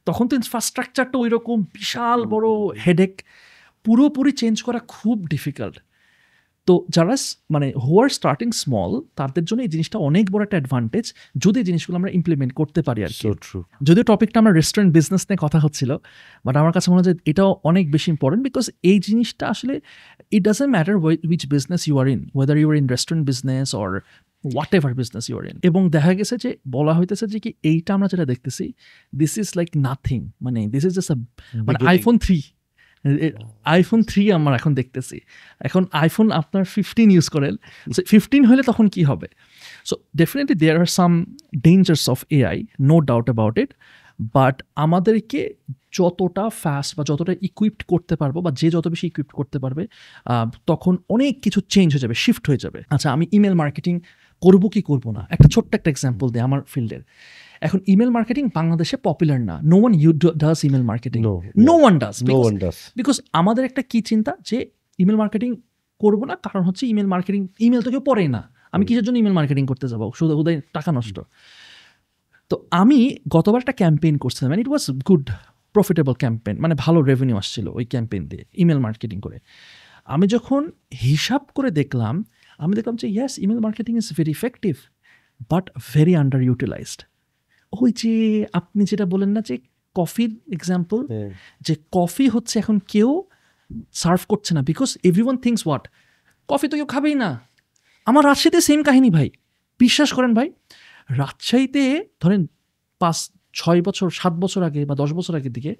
তখন তো ইনফ্রাস্ট্রাকচারটা ওই রকম বিশাল বড় হেডেক, পুরোপুরি চেঞ্জ করা খুব ডিফিকাল্ট। তো যারা মানে হু আর স্টার্টিং স্মল, তাদের জন্য এই জিনিসটা অনেক বড় একটা অ্যাডভান্টেজ যদি এই জিনিসগুলো আমরা ইমপ্লিমেন্ট করতে পারি আর কি। So true. যদিও টপিকটা আমরা রেস্টুরেন্ট বিজনেস নিয়ে কথা হচ্ছিল, বাট আমার কাছে মনে হয় যে এটাও অনেক বেশি ইম্পর্টেন্ট, বিকজ এই জিনিসটা আসলে it doesn't matter which business you are in, whether you are in restaurant business or whatever business you are in. এবং দেখা গেছে যে বলা হইতেছে যে কি এইটা আমরা যেটা দেখতেছি, দিস ইজ লাইক নাথিং, মানে দিস ইজ জাস্ট মানে আইফোন 3 আমার এখন দেখতেছি। এখন আইফোন আপনার 15 ইউজ করেন, 15 হলে তখন কি হবে? So definitely there are some dangers of AI, no doubt about it, but আমাদেরকে যতটা ফাস্ট বা যতটা ইকুইপড করতে পারবো, বা যে যত বেশি ইকুইপড করতে পারবে, তখন অনেক কিছু চেঞ্জ হয়ে যাবে, শিফট হয়ে যাবে। আচ্ছা, আমি ইমেল মার্কেটিং করবো কি করবো না, একটা ছোট্ট একটা এক্সাম্পল দিই আমার ফিল্ডের। এখন ইমেল মার্কেটিং বাংলাদেশে পপুলার না, no one does email marketing, no one does, because আমাদের একটা কি চিন্তা যে ইমেল মার্কেটিং করবো না, কারণ হচ্ছে ইমেল মার্কেটিং, ইমেল তো কেউ পড়ে না, আমি কিসের জন্য ইমেল মার্কেটিং করতে যাবো, শুধু উদয় টাকা নষ্ট। তো আমি গতবার একটা ক্যাম্পেইন করছিলাম, ইট ওয়াজ গুড প্রফিটেবল ক্যাম্পেইন, মানে ভালো রেভিনিউ আসছিল ওই ক্যাম্পেইন দিয়ে ইমেল মার্কেটিং করে। আমি যখন হিসাব করে দেখলাম, যে yes, email marketing is very effective but very under utilised. ওই যে আপনি যেটা বলেন না যে কফির এক্সাম্পল, যে কফি হচ্ছে এখন কেউ সার্ভ করছে না, because everyone things what, coffee তো কেউ খাবেই না। আমার রাজশাহীতে সেম কাহিনী ভাই, বিশ্বাস করেন ভাই, রাজশাহীতে ধরেন 5-6 বছর 7 বছর আগে বা 10 বছর আগের দিকে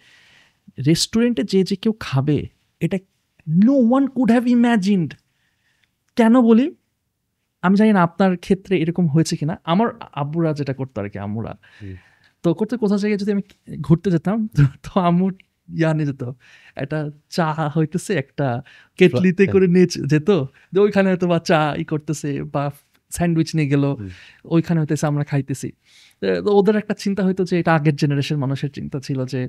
রেস্টুরেন্টে যে কেউ খাবে, এটা নো ওয়ান কুড হ্যাভ ইম্যাজিনড। কেন বলি, আমি জানি না আপনার ক্ষেত্রে এরকম হয়েছে কিনা, আমার আব্বুরা যেটা করতো আর কি, আম্মুরা তো করতে কোথাও জায়গায় যদি আমি ঘুরতে যেতাম তো আম্মু নিয়ে যেত, একটা চা হইতেছে একটা কেটলিতে করে নিয়ে যেত, যে ওইখানে হয়তো বা চা করতেছে বা স্যান্ডউইচ নিয়ে গেল, ওইখানে হইতেছে আমরা খাইতেছি। তো ওদের একটা চিন্তা হইতো যে এটা আগের জেনারেশন মানুষের চিন্তা ছিল যে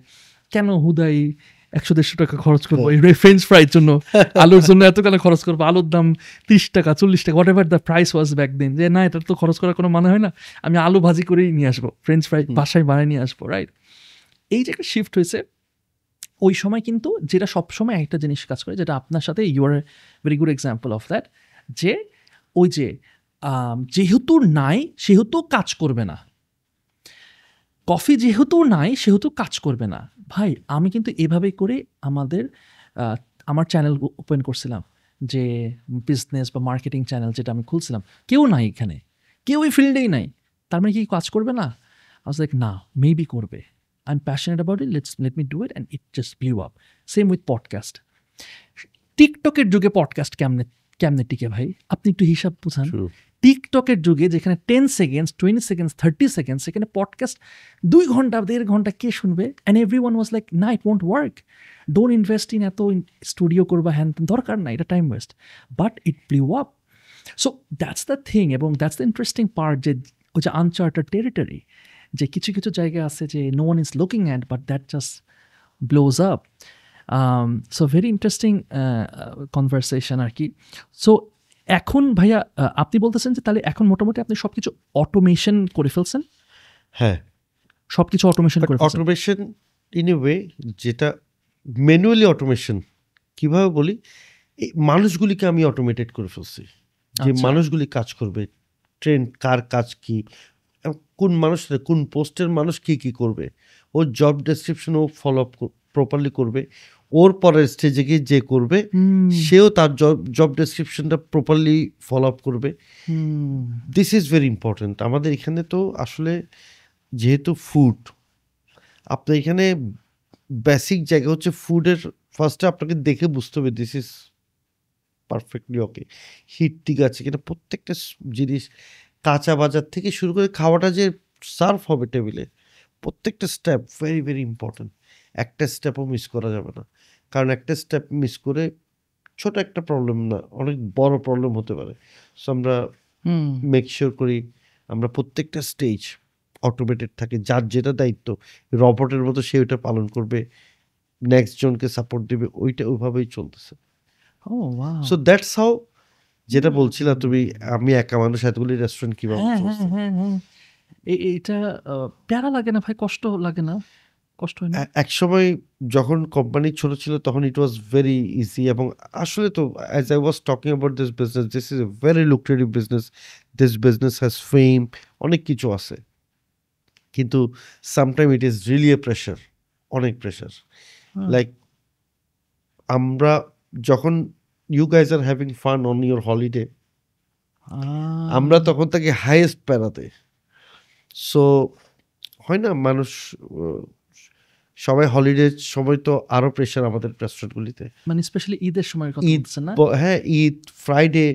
কেন হুদাই 100-150 টাকা খরচ করবো এই ফ্রেঞ্চ ফ্রাইয়ের জন্য, আলুর জন্য এত কেন খরচ করবো, আলুর দাম 30 টাকা 40 টাকা whatever the price was back then, যে না এটা তো খরচ করার কোনো মানে হয় না, আমি আলু ভাজি করেই নিয়ে আসবো, ফ্রেঞ্চ ফ্রাই বাসায় বানিয়ে নিয়ে আসবো, রাইট? এই যে একটা শিফট হয়েছে ওই সময়, কিন্তু যেটা সবসময় একটা জিনিস কাজ করে, যেটা আপনার সাথে you are very good example of that, যে ওই যে যেহেতু নাই সেহেতু কাজ করবে না, কফি যেহেতু নাই সেহেতু কাজ করবে না। ভাই আমি কিন্তু এভাবেই করে আমার চ্যানেল ওপেন করছিলাম, যে বিজনেস বা মার্কেটিং চ্যানেল যেটা আমি খুলছিলাম, কেউ নাই এখানে, কেউ এই ফিল্ডেই নাই, তার মানে কি কাজ করবে না? I was like, না, মেবি করবে, I'm passionate about it, let me do it, and it just blew up. Same with podcast. টিকটকের যুগে পডকাস্ট কেমনে টিকে ভাই, আপনি একটু হিসাব বুঝান। টিকটকের যুগে যেখানে 10 সেকেন্ডস 20 সেকেন্ডস 30 সেকেন্ডস, সেখানে পডকাস্ট 2 ঘন্টা 1.5 ঘন্টা কে শুনবে? অ্যান্ড এভরিওয়ান ওয়াজ লাইক, না ইট won't work, don't invest in এত স্টুডিও করবা, হ্যান দরকার না, এটা time waste, but it blew up. So that's the thing, এবং দ্যাটস দ্য ইন্টারেস্টিং পার্ট, যে ওই যে আনচার্টেড টেরিটরি, যে কিছু কিছু জায়গা আছে যে no one is looking at, but that just blows up. So very interesting conversation আর কি। সো এখন ভাইয়া আপনি বলতেছেন যে তাহলে এখন মোটামুটি আপনি সবকিছু অটোমেশন করে ফেলছেন? হ্যাঁ, সবকিছু অটোমেশন করে ফেলছেন। অটোমেশন ইন এ ওয়ে, যেটা ম্যানুয়ালি অটোমেশন কিভাবে বলি, এই মানুষগুলিকে আমি অটোমেটেড করে ফেলছি, যে মানুষগুলি কাজ করবে, ট্রেন্ড কার কাজ কি, কোন মানুষ কোন পোস্টের মানুষ কি কি করবে, ওর জব ডেসক্রিপশন ও ফলো আপ প্রপারলি করবে, ওর পরের স্টেজে গিয়ে যে করবে সেও তার জব ডেসক্রিপশনটা প্রপারলি ফলো আপ করবে। This is very important. আমাদের এখানে তো আসলে যেহেতু ফুড, আপনার এখানে বেসিক জায়গা হচ্ছে ফুডের, ফার্স্টে আপনাকে দেখে বুঝতে হবে this is perfectly okay, hit ঠিক আছে কিনা, প্রত্যেকটা জিনিস কাঁচা বাজার থেকে শুরু করে খাওয়াটা যে সার্ভ হবে টেবিলে, প্রত্যেকটা স্টেপ ভেরি ভেরি ইম্পর্ট্যান্ট। একটা স্টেপও মিস করা যাবে না, কারণ একটা স্টেপ মিস করে ছোট একটা প্রবলেম না, অনেক বড় প্রবলেম হতে পারে। সো আমরা মেক শিওর করি আমরা প্রত্যেকটা স্টেজ অটোমেটেড থাকে, যার যেটা দায়িত্ব রবটের মতো সে ওইটা পালন করবে, নেক্সট জনকে সাপোর্ট দেবে, ওইটা ওইভাবেই চলতেছে। সো দ্যাটস হাউ, যেটা বলছিলাম তুমি, আমি একা মানুষ এতগুলি রেস্টুরেন্ট কিভাবে, এটা প্যারা লাগে না ভাই? কষ্ট লাগে না? কষ্ট হয় না? এক সময় যখন কোম্পানি ছোট ছিল তখন ইট ওয়াজ ভেরি ইজি, এবং আসলে তো as I was talking about this business, this is a very lucrative business, this business has fame, অনেক কিছু আছে, কিন্তু sometime it is really a pressure, অনেক প্রেশার। লাইক আমরা যখন you guys are having fun on your holiday, আমরা তখন তাকে হাইয়েস্ট প্যারাতে। সো হয় না, মানুষ সবাই হলিডের সময় তো আরো প্রেশার আমাদের রেস্টুরেন্টগুলিতে, মানে স্পেশালি ঈদের সময় কথা বলছেন না? হ্যাঁ, ঈদ, ফ্রাইডে,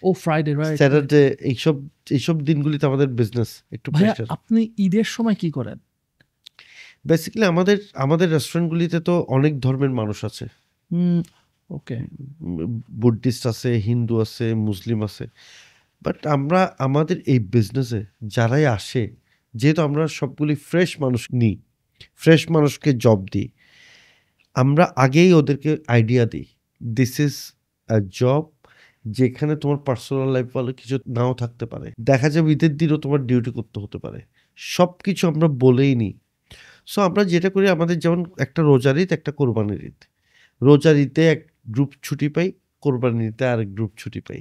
ও ফ্রাইডে, রাইট, স্যাটারডে, এইসব দিনগুলিতে আমাদের বিজনেস একটু প্রেশার। আপনি ঈদের সময় কি করেন? বেসিক্যালি আমাদের রেস্টুরেন্টগুলিতে তো অনেক ধর্মের মানুষ আছে, ওকে, বুদ্ধিস্ট আছে, হিন্দু আছে, মুসলিম আছে, বাট আমরা আমাদের এই বিজনেসে যারাই আসে, যেহেতু আমরা সবগুলি ফ্রেশ মানুষ নিই, ফ্রেশ মানুষকে জব দিই, আমরা আগেই ওদেরকে আইডিয়া দিই দিস ইজ আ জব যেখানে তোমার পার্সোনাল লাইফ বলে কিছু নাও থাকতে পারে, দেখা যাবে ঈদের দিনও তোমার ডিউটি করতে হতে পারে, সব কিছু আমরা বলেই নিই। সো আমরা যেটা করি, আমাদের যেমন একটা রোজার ঈদ, একটা কোরবানির ঈদ, রোজার ঈদে এক গ্রুপ ছুটি পাই, কোরবানির ঈদে আরেক গ্রুপ ছুটি পাই।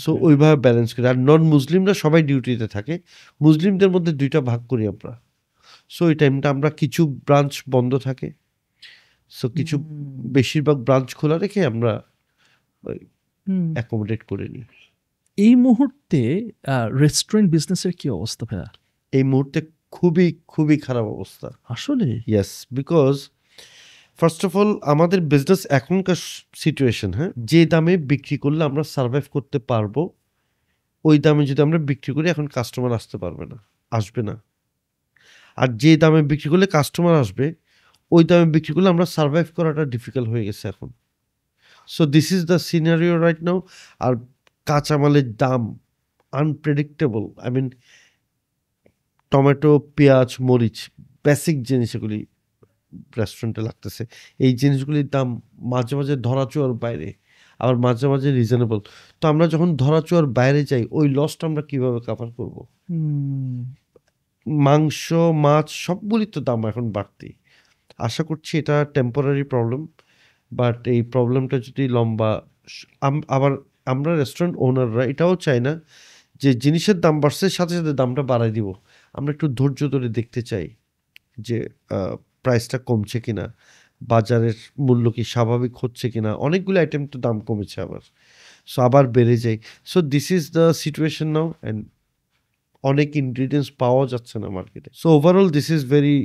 সো ওইভাবে ব্যালেন্স করি। আর নন মুসলিমরা সবাই ডিউটিতে থাকে, মুসলিমদের মধ্যে 2টা ভাগ করি আমরা। সো ওই টাইমটা আমরা কিছু ব্রাঞ্চ বন্ধ থাকে, সো কিছু বেশিরভাগ ব্রাঞ্চ খোলা রেখে আমরা অ্যাকোমোডেট করে নিই। এই মুহূর্তে রেস্টুরেন্ট বিজনেসের কি অবস্থা ভাইয়া? এই মুহূর্তে খুবই খুবই খারাপ অবস্থা আসলে। Yes, because first of all আমাদের বিজনেস এখনকার সিচুয়েশন, হ্যাঁ, যে দামে বিক্রি করলে আমরা সার্ভাইভ করতে পারবো, ওই দামে যদি আমরা বিক্রি করি এখন কাস্টমার আসতে পারবে না, আসবে না। আর যে দামে বিক্রি করলে কাস্টমার আসবে ওই দামে বিক্রি করলে আমরা সার্ভাইভ করাটা ডিফিকাল্ট হয়ে গেছে এখন। So this is the scenario right now. আর কাঁচামালের দাম আনপ্রেডিক্টেবল। আই মিন টমেটো, পেঁয়াজ, মরিচ, বেসিক জিনিস এগুলি রেস্টুরেন্টে লাগতেছে। এই জিনিসগুলির দাম মাঝে মাঝে ধরাছোঁয়ার বাইরে, আবার মাঝে মাঝে রিজনেবল। তো আমরা যখন ধরাছোঁয়ার বাইরে যাই ওই লসটা আমরা কিভাবে কাভার করব? মাংস, মাছ সবগুলির তো দাম এখন বাড়তি। আশা করছি এটা টেম্পোরারি প্রবলেম, বাট এই প্রবলেমটা যদি লম্বা আবার আমরা রেস্টুরেন্ট ওনাররা এটাও চাই না যে জিনিসের দাম বাড়ছে সাথে সাথে দামটা বাড়াই দিব। আমরা একটু ধৈর্য ধরে দেখতে চাই যে প্রাইসটা কমছে কিনা, বাজারের মূল্য কি স্বাভাবিক হচ্ছে কিনা। অনেকগুলো আইটেম তো দাম কমেছে আবার, সো আবার বেড়ে যায়। So this is the situation now, and অনেক ইনগ্রিডিয়েন্টস পাওয়া যাচ্ছে না মার্কেটে। So overall this is very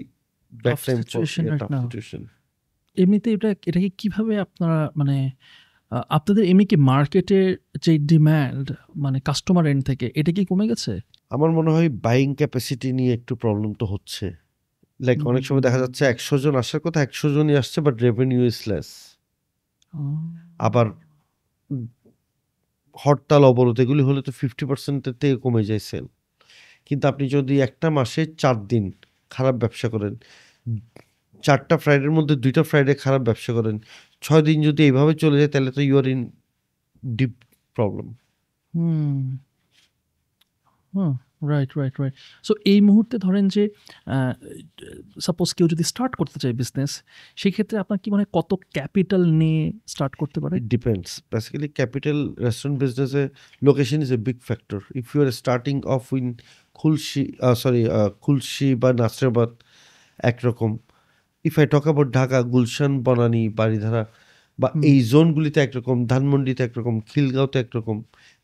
bad time for situation. এমনিতে এটাকে কিভাবে আপনারা মানে আপনাদের এমনি কি মার্কেটের যে ডিমান্ড মানে কাস্টমার এন্ড থেকে এটা কি কমে গেছে? আমার মনে হয় বাইং ক্যাপাসিটি নিয়ে একটু প্রবলেম তো হচ্ছে। লাইক অনেক সময় দেখা যাচ্ছে 100 জন আসার কথা 100 জনই আসছে, বাট রেভিনিউ ইজ লেস। আবার হরতাল, অবরোধ এগুলি হলে তো 50%-এর থেকে কমে যায় সেল। কিন্তু আপনি যদি একটা মাসে 4 দিন খারাপ ব্যবসা করেন, 4টা ফ্রাইডের মধ্যে 2টা ফ্রাইডে খারাপ ব্যবসা করেন, 6 দিন যদি এইভাবে চলে যায় তাহলে তো you are in deep problem. Right. So এই মুহূর্তে ধরেন যে সাপোজ কেউ যদি স্টার্ট করতে চায় বিজনেস, সেক্ষেত্রে আপনার কি মনে হয় কত ক্যাপিটাল নিয়ে স্টার্ট করতে পারে? It depends. Basically, capital restaurant business location is a big factor. If you are starting off in Khulshi বা নাসিরাবাদ একরকম। If I talk about Dhaka, Gulshan, Banani, Baridhara বা এই জোনগুলিতে একরকম, ধানমন্ডিতে একরকম, খিলগাঁওতে একরকম,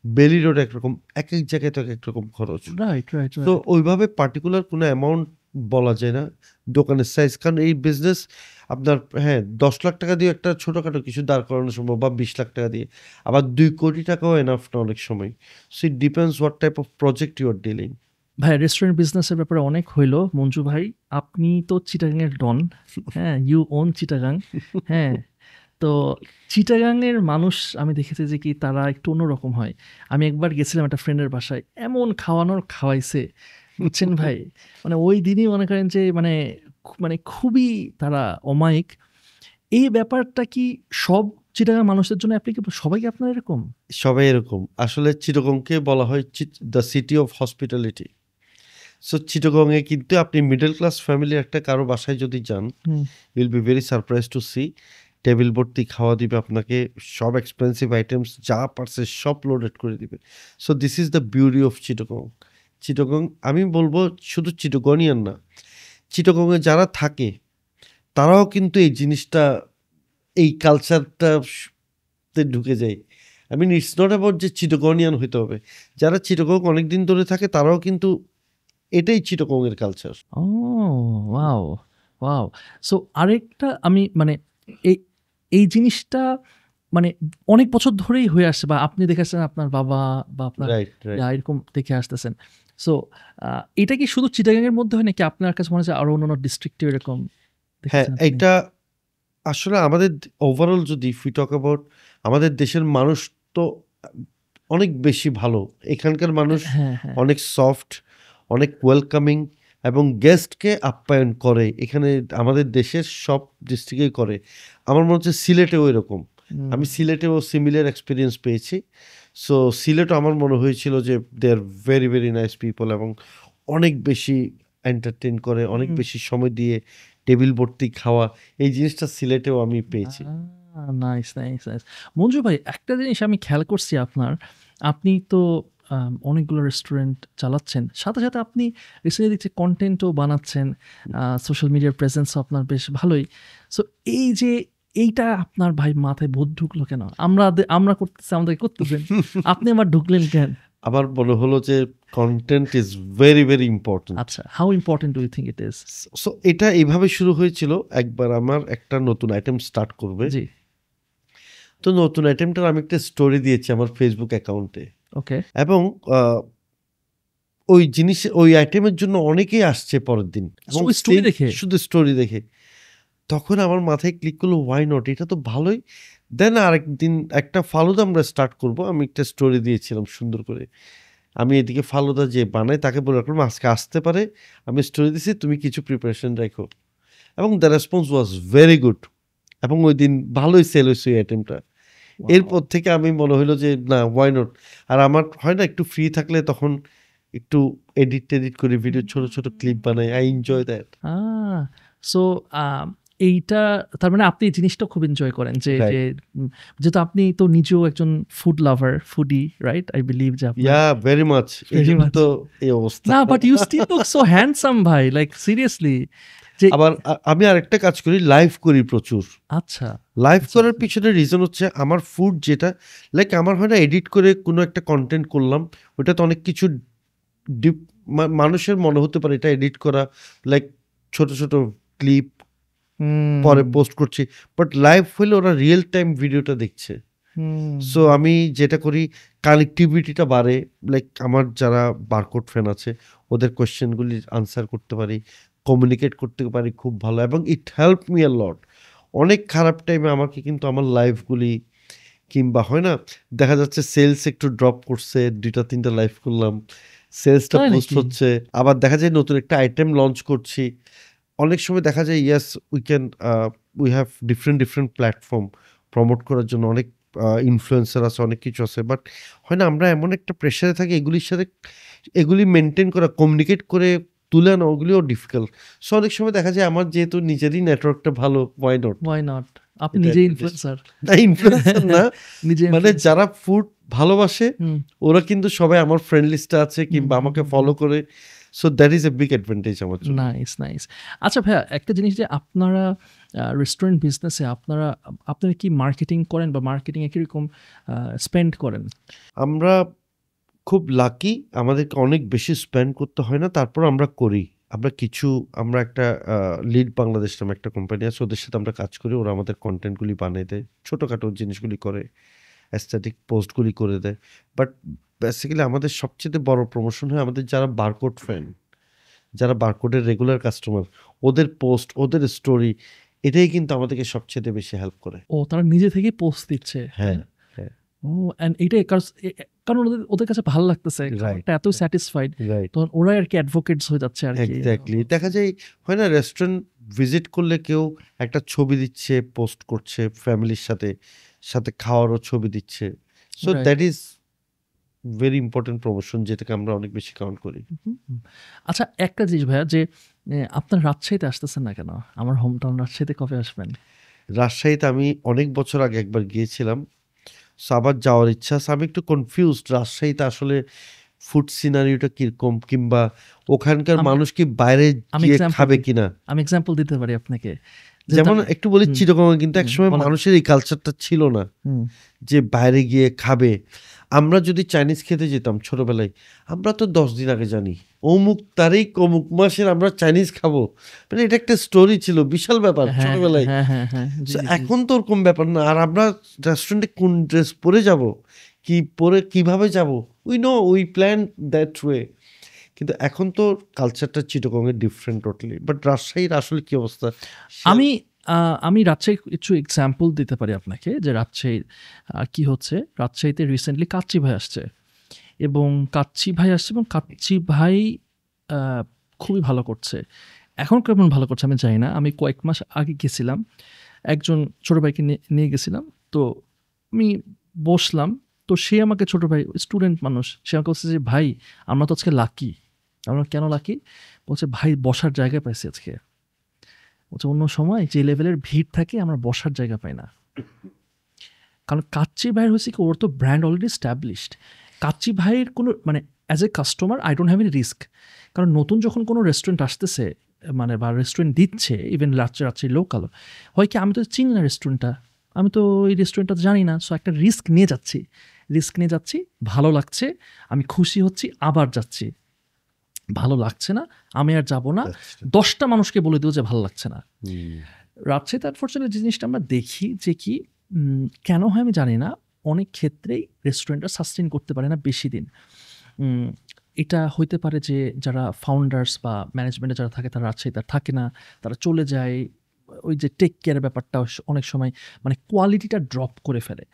বেলি রোড একরকম, এক এক জায়গায় তো এক এক রকম খরচ। রাইট তো ওইভাবে পার্টিকুলার কোনো অ্যামাউন্ট বলা যায় না দোকানের সাইজ, কারণ এই বিজনেস আপনার 10 লাখ টাকা দিয়ে একটা ছোটোখাটো কিছু দাঁড় করানো সম্ভব, বা 20 লাখ টাকা দিয়ে, আবার 2 কোটি টাকাও এনাফ না অনেক সময়। So it depends what type of project you R dealing. ভাই রেস্টুরেন্ট বিজনেসের ব্যাপারে অনেক হইলো মঞ্জু ভাই, আপনি তো চিটাগাংয়ের ডন, ইউ ওন চিটাগাং। তো চিটাগাংয়ের মানুষ আমি দেখেছি যে কি তারা একটু অন্যরকম হয়। আমি একবার গেছিলাম একটা ফ্রেন্ডের বাসায়, এমন খাওয়াইছে বুঝছেন ভাই, মানে ওই দিনই মনে করেন যে মানে খুবই তারা অমায়িক। এই ব্যাপারটা কি সব চিটাগাং মানুষের জন্য অ্যাপ্লিকেবল? সবাই কি আপনার এরকম? সবাই এরকম। আসলে চিটাগংকে বলা হয় the city of hospitality. So চিটাগংয়ে কিন্তু আপনি মিডল ক্লাস ফ্যামিলির একটা কারো বাসায় যদি যান, will be very surprise to see table ভর্তি খাওয়া দিবে আপনাকে, সব এক্সপেন্সিভ আইটেমস যা পারছে সব লোডেড করে দিবে। So this is the beauty of Chittagong. Chittagong আমি বলবো শুধু চিটাগনিয়ান না, চিটাগংয়ে যারা থাকে তারাও কিন্তু এই জিনিসটা, এই কালচারটাতে ঢুকে যায়। I mean it's not about যে চিটাগনিয়ান হইতে হবে, যারা চিটাগং অনেকদিন ধরে থাকে তারাও কিন্তু এটাই চিটাগংয়ের কালচার। ও ওয়াও। সো আরেকটা আমি মানে এই জিনিসটা মানে অনেক বছর ধরেই হয়ে আসছে, বা আপনি দেখে আসছেন, আপনার বাবা বা আপনার এরকম দেখে আসতেছেন। সো এটা কি শুধু চিটাগাংয়ের মধ্যে হয় নাকি আপনার কাছে মনে হচ্ছে আরো অন্যান্য ডিস্ট্রিক্টে এরকম? এটা আসলে আমাদের ওভারঅল যদি ইফ উই টক অ্যাবাউট আমাদের দেশের মানুষ তো অনেক বেশি ভালো। এখানকার মানুষ অনেক সফট, অনেক ওয়েলকামিং এবং গেস্টকে আপ্যায়ন করে। এখানে আমাদের দেশের সব ডিস্ট্রিক্টেই করে। আমার মনে হচ্ছে সিলেটেও এরকম। আমি সিলেটেও সিমিলার এক্সপিরিয়েন্স পেয়েছি। সো সিলেটও আমার মনে হয়েছিল যে they are very very nice people, এবং অনেক বেশি এন্টারটেইন করে, অনেক বেশি সময় দিয়ে টেবিল ভর্তি খাওয়া, এই জিনিসটা সিলেটেও আমি পেয়েছি। নাইস। মঞ্জু ভাই, একটা জিনিস আমি খেয়াল করছি আপনি তো অনেকগুলো রেস্টুরেন্ট চালাচ্ছেন, সাথে সাথে আপনি রিসেন্টলি দেখছি কন্টেন্টও বানাচ্ছেন, সোশ্যাল মিডিয়ার প্রেজেন্সও আপনার বেশ ভালোই। সো এই যে এইটা আপনার ভাই মাথায় বোধ ঢুকলো কেন? আমরা করতেছি, আমাদের করতেছেন, আপনি আবার ঢুকলেন কেন? আমার মনে হলো যে content is very very important. আচ্ছা, how important do you think it is? So এটা এইভাবে শুরু হয়েছিল, একবার আমার একটা নতুন আইটেম স্টার্ট করবে, জি, তো নতুন আইটেমটার আমি একটা স্টোরি দিয়েছি আমার ফেসবুক অ্যাকাউন্টে। ওকে। এবং ওই জিনিস ওই আইটেমের জন্য অনেকেই আসছে পরের দিন এবং ওই story same দেখে? শুধু স্টোরি দেখে। তখন আমার মাথায় ক্লিক করলো ওয়াই নট, এটা তো ভালোই। দেন আরেকদিন একটা ফালুদা আমরা স্টার্ট করব, আমি একটা স্টোরি দিয়েছিলাম সুন্দর করে। আমি এদিকে ফালুদা যে বানাই তাকে বলে রাখলাম আজকে আসতে পারে, আমি স্টোরি দিছি, তুমি কিছু প্রিপারেশন রাখো। এবং the response was very good এবং ওই দিন ভালোই সেল হয়েছে ওই আইটেমটা। Wow. এরপর থেকে আমি মনে হলো যে না ওয়াই নট। আর আমার হয় না একটু ফ্রি থাকলে তখন একটু এডিট করে ভিডিও ছোট ছোট ক্লিপ বানাই, আই এনজয় দ্যাট। সো এইটা তার মানে আপনি এই জিনিসটা খুব এনজয় করেন যে Right. যে যেহেতু আপনি তো নিজেও একজন food lover, foodie, right? I believe যে আপনার ইয়া ভেরি মাচ, এই Very জন্য much. তো এই অবস্থা। না, but you still look so handsome ভাই, লাইক সিরিয়াসলি। যে আবার আমি আরেকটা কাজ করি, লাইভ করি প্রচুর। আচ্ছা, লাইভ আচ্ছা, করার আচ্ছা। পিছনে রিজন হচ্ছে আমার ফুড যেটা লাইক আমার হয় না এডিট করে কোনো একটা কন্টেন্ট করলাম, ওটাতে অনেক কিছু ডিপ মানুষের মনে হতে পারে এটা এডিট করা, লাইক ছোট ছোট ক্লিপ পরে পোস্ট করছি, বাট লাইভ হলে ওরা রিয়েল টাইম ভিডিওটা দেখছে। সো আমি যেটা করি কানেক্টিভিটিটা বাড়ে, লাইক আমার যারা বারকোড ফ্যান আছে ওদের কোয়েশ্চেনগুলি আনসার করতে পারি, কমিউনিকেট করতে পারি খুব ভালো, এবং ইট হেল্প মি আ লট। অনেক খারাপ টাইমে আমাকে কিন্তু আমার লাইভগুলি কিংবা হয় না দেখা যাচ্ছে সেলস একটু ড্রপ করছে, 2-3টা লাইভ করলাম, সেলসটা তাই পোস্ট নাকি? হচ্ছে, আবার দেখা যায় নতুন একটা আইটেম লঞ্চ করছি। অনেক সময় দেখা যায় yes we have different platform promote করার জন্য, অনেক ইনফ্লুয়েন্সার আছে, অনেক কিছু আছে, বাট হয় না আমরা এমন একটা প্রেশারে থাকি এগুলির সাথে এগুলি মেনটেন করা, কমিউনিকেট করে তুলে আনা ওগুলিও ডিফিকাল্ট। সো অনেক সময় দেখা যায় আমার যেহেতু নিজেরই নেটওয়ার্কটা ভালো, ওয়াই নট। Why not? আপনি এটা নিজে একটা ইনফ্লুয়েন্সার। না ইনফ্লুয়েন্সার না, নিজে মানে influencer। যারা ফুড ভালোবাসে হুম, ওরা কিন্তু সবাই আমার ফ্রেন্ড লিস্টে আছে কিংবা হুম, আমাকে হুম, ফলো করে। So that is a big advantage আমার জন্য। Nice, nice. আচ্ছা ভাইয়া, একটা জিনিস যে আপনারা রেস্টুরেন্ট বিজনেসে আপনারা কি মার্কেটিং করেন বা মার্কেটিংয়ে কিরকম স্পেন্ড করেন? আমরা খুব লাকি, আমাদেরকে অনেক বেশি স্পেন্ড করতে হয় না, তারপর আমরা করি। আমরা একটা লিড বাংলাদেশ নামে একটা কোম্পানি আছে, ওদের সাথে আমরা কাজ করি, ওরা আমাদের কন্টেন্টগুলি বানিয়ে দেয়, ছোটোখাটো জিনিসগুলি করে, অ্যাস্থেটিক পোস্টগুলি করে দেয়। বাট বেসিক্যালি আমাদের সবচেয়ে বড় প্রমোশন হয় আমাদের যারা বারকোড ফ্যান, যারা বারকোডের রেগুলার কাস্টমার, ওদের পোস্ট, ওদের স্টোরি, এটাই কিন্তু আমাদেরকে সবচেয়ে বেশি হেল্প করে। ও, তারা নিজে থেকেই পোস্ট দিচ্ছে? হ্যাঁ, হ্যাঁ, ও, অ্যান্ড এইটাই কারণ ওদের কাছে ভালো লাগতেছে, রাইট, খাবারটা এত স্যাটিসফাইড, রাইট। তখন ওরাই আর কি অ্যাডভোকেটস হয়ে যাচ্ছে আর কি। এক্স্যাক্টলি, দেখা যায় হয় না রেস্টুরেন্ট ভিজিট করলে কেউ একটা ছবি দিচ্ছে, পোস্ট করছে ফ্যামিলির সাথে, সাথে খাওয়ারও ছবি দিচ্ছে। So Right. That is very important promotion, যেটাকে আমরা অনেক বেশি কাউন্ট করি। হুম। আচ্ছা, একটা জিনিস ভাইয়া, যে আপনার রাজশাহীতে আসতেছেন না কেন? আমার হোম টাউন রাজশাহীতে কবে আসবেন? রাজশাহীতে আমি অনেক বছর আগে একবার গিয়েছিলাম, সো আবার যাওয়ার ইচ্ছা আছে। আমি একটু কনফিউজড রাজশাহীতে আসলে ফুড সিনারিওটা কিরকম, কিংবা ওখানকার আমি- মানুষ কি বাইরে আমি গিয়ে example খাবে দিই। কিনা। আমি এক্সাম্পল দিতে পারি আপনাকে। যে যেমন একটু বলি হুম, চিটাগং কিন্তু একসময় বলেন। মানুষের এই কালচারটা ছিল না হুম, যে বাইরে গিয়ে খাবে। আমরা যদি চাইনিজ খেতে যেতাম ছোটবেলায়, আমরা তো 10 দিন আগে জানি অমুক তারিখ অমুক মাসের আমরা চাইনিজ খাবো, মানে এটা একটা স্টোরি ছিল, বিশাল ব্যাপার হ্যাঁ, ছোটবেলায়। হ্যাঁ, হ্যাঁ, হ্যাঁ, জি, So, জি, জি। এখন তো ওরকম ব্যাপার না। আর আমরা রেস্টুরেন্টে কোন ড্রেস পরে যাব, কি পরে কিভাবে যাব, উই প্ল্যান দ্যাট ওয়ে। কিন্তু এখন তো কালচারটা চিটাগংয়ের ডিফারেন্ট টোটালি। বাট রাজশাহীর আসলে কি অবস্থা? আমি রাজশাহীর কিছু এক্সাম্পল দিতে পারি আপনাকে, যে রাজশাহীর কি হচ্ছে। রাজশাহীতে রিসেন্টলি কাচ্চি ভাই আসছে, এবং কাচ্চি ভাই খুবই ভালো করছে। এখন কেমন ভালো করছে আমি জানি না। আমি কয়েক মাস আগে গেছিলাম, একজন ছোটো ভাইকে নিয়ে গেছিলাম। তো আমি বসলাম, তো সে আমাকে, ছোটো ভাই স্টুডেন্ট মানুষ, সে আমাকে বলছে যে ভাই আমরা তো আজকে লাকি। আমরা কেন লাকি? বলছে ভাই বসার জায়গা পাইছি আজকে। বলছে অন্য সময় যে লেভেলের ভিড় থাকে আমরা বসার জায়গা পাই না। কারণ কাচ্চি ভাইয়ের হয়েছে কি, ওর তো ব্র্যান্ড অলরেডি স্ট্যাবলিশড। কাচ্চি ভাইয়ের কোনো মানে as a customer I don't have any risk. কারণ নতুন যখন কোনো রেস্টুরেন্ট আসতেছে, মানে বা রেস্টুরেন্ট দিচ্ছে, ইভেন রাজশাহী লোকাল, হয় কি আমি তো চিনি না রেস্টুরেন্টটা, আমি তো ওই রেস্টুরেন্টটা জানি না। সো একটা রিস্ক নিয়ে যাচ্ছি, ভালো লাগছে, আমি খুশি হচ্ছি, আবার যাচ্ছি। ভালো লাগছে না, আমি আর যাব না, 10টা মানুষকে বলে দিও যে ভালো লাগছে না। রাজশাহীতে আনফর্চুনেটলি জিনিসটা আমরা দেখি যে কি, কেন হয় আমি জানি না, অনেক ক্ষেত্রেই রেস্টুরেন্টটা সাস্টেন করতে পারে না বেশি দিন। এটা হইতে পারে যে যারা ফাউন্ডার্স বা ম্যানেজমেন্টে যারা থাকে তারা রাজশাহীতে আর থাকে না, তারা চলে যায়, ওই যে টেক কেয়ারের ব্যাপারটা অনেক সময় মানে কোয়ালিটিটা ড্রপ করে ফেলে।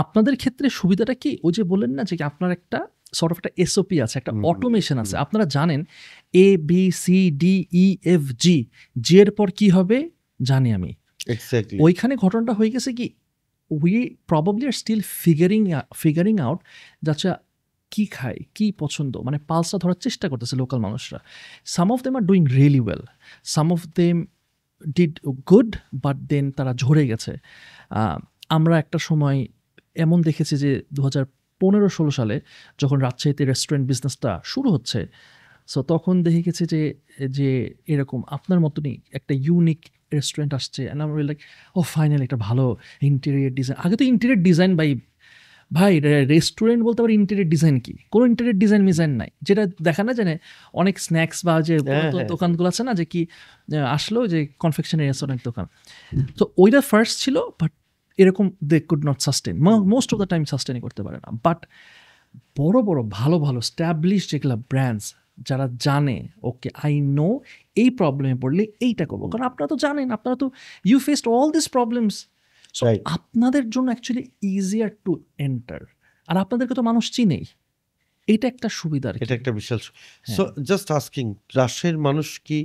আপনাদের ক্ষেত্রে সুবিধাটা কি, ওই যে বললেন না যে আপনার একটা সর্ট অফ একটা এসওপি আছে, একটা অটোমেশন আছে, আপনারা জানেন ABCDEFG, জি এর পর কি হবে জানি আমি। এক্স্যাক্টলি ওইখানে ঘটনাটা হয়ে গেছে কি, we probably are still figuring out যাচ্ছে কি খায়, কি পছন্দ, মানে পালসটা ধরার চেষ্টা করতেছে লোকাল মানুষরা। Some of them are doing really well, some of them did good, but then তারা ঝরে গেছে। আমরা একটা সময় এমন দেখেছি যে 2015-16 সালে যখন রাজশাহীতে রেস্টুরেন্ট বিজনেসটা শুরু হচ্ছে, সো তখন দেখে গেছে যে এরকম আপনার মতনই একটা ইউনিক রেস্টুরেন্ট আসছে, অ্যান্ড আমরা লাইক ও ফাইনাল একটা ভালো ইন্টেরিয়র ডিজাইন। আগে তো ইন্টেরিয়র ডিজাইন ভাই রেস্টুরেন্ট বলতে আবার ইন্টেরিয়র ডিজাইন কি, কোনো ইন্টেরিয়র ডিজাইন নাই, যেটা দেখা না জানে অনেক স্ন্যাক্স বা যে দোকানগুলো আছে না যে কি আসলো যে কনফেকশনারি আছে অনেক দোকান, তো ওইটা ফার্স্ট ছিল, বাট এরকম they could not sustain, most of the time সাস্টেনই করতে পারে না। বাট বড় বড় ভালো ভালো স্ট্যাবলিশ যেগুলো ব্র্যান্ডস, যারা জানে ওকে আই নো এই প্রবলেমে পড়লে এইটা করবো, কারণ আপনারা তো জানেন, আপনারা তো you faced all this problems, আপনাদের জন্য অ্যাকচুয়ালি ইজিয়ার টু এন্টার, আর আপনাদেরকে তো মানুষ চিনেই, এইটা একটা সুবিধা। এটা একটা বিশাল। সো জাস্ট আস্কিং, রাজশাহীর মানুষ কি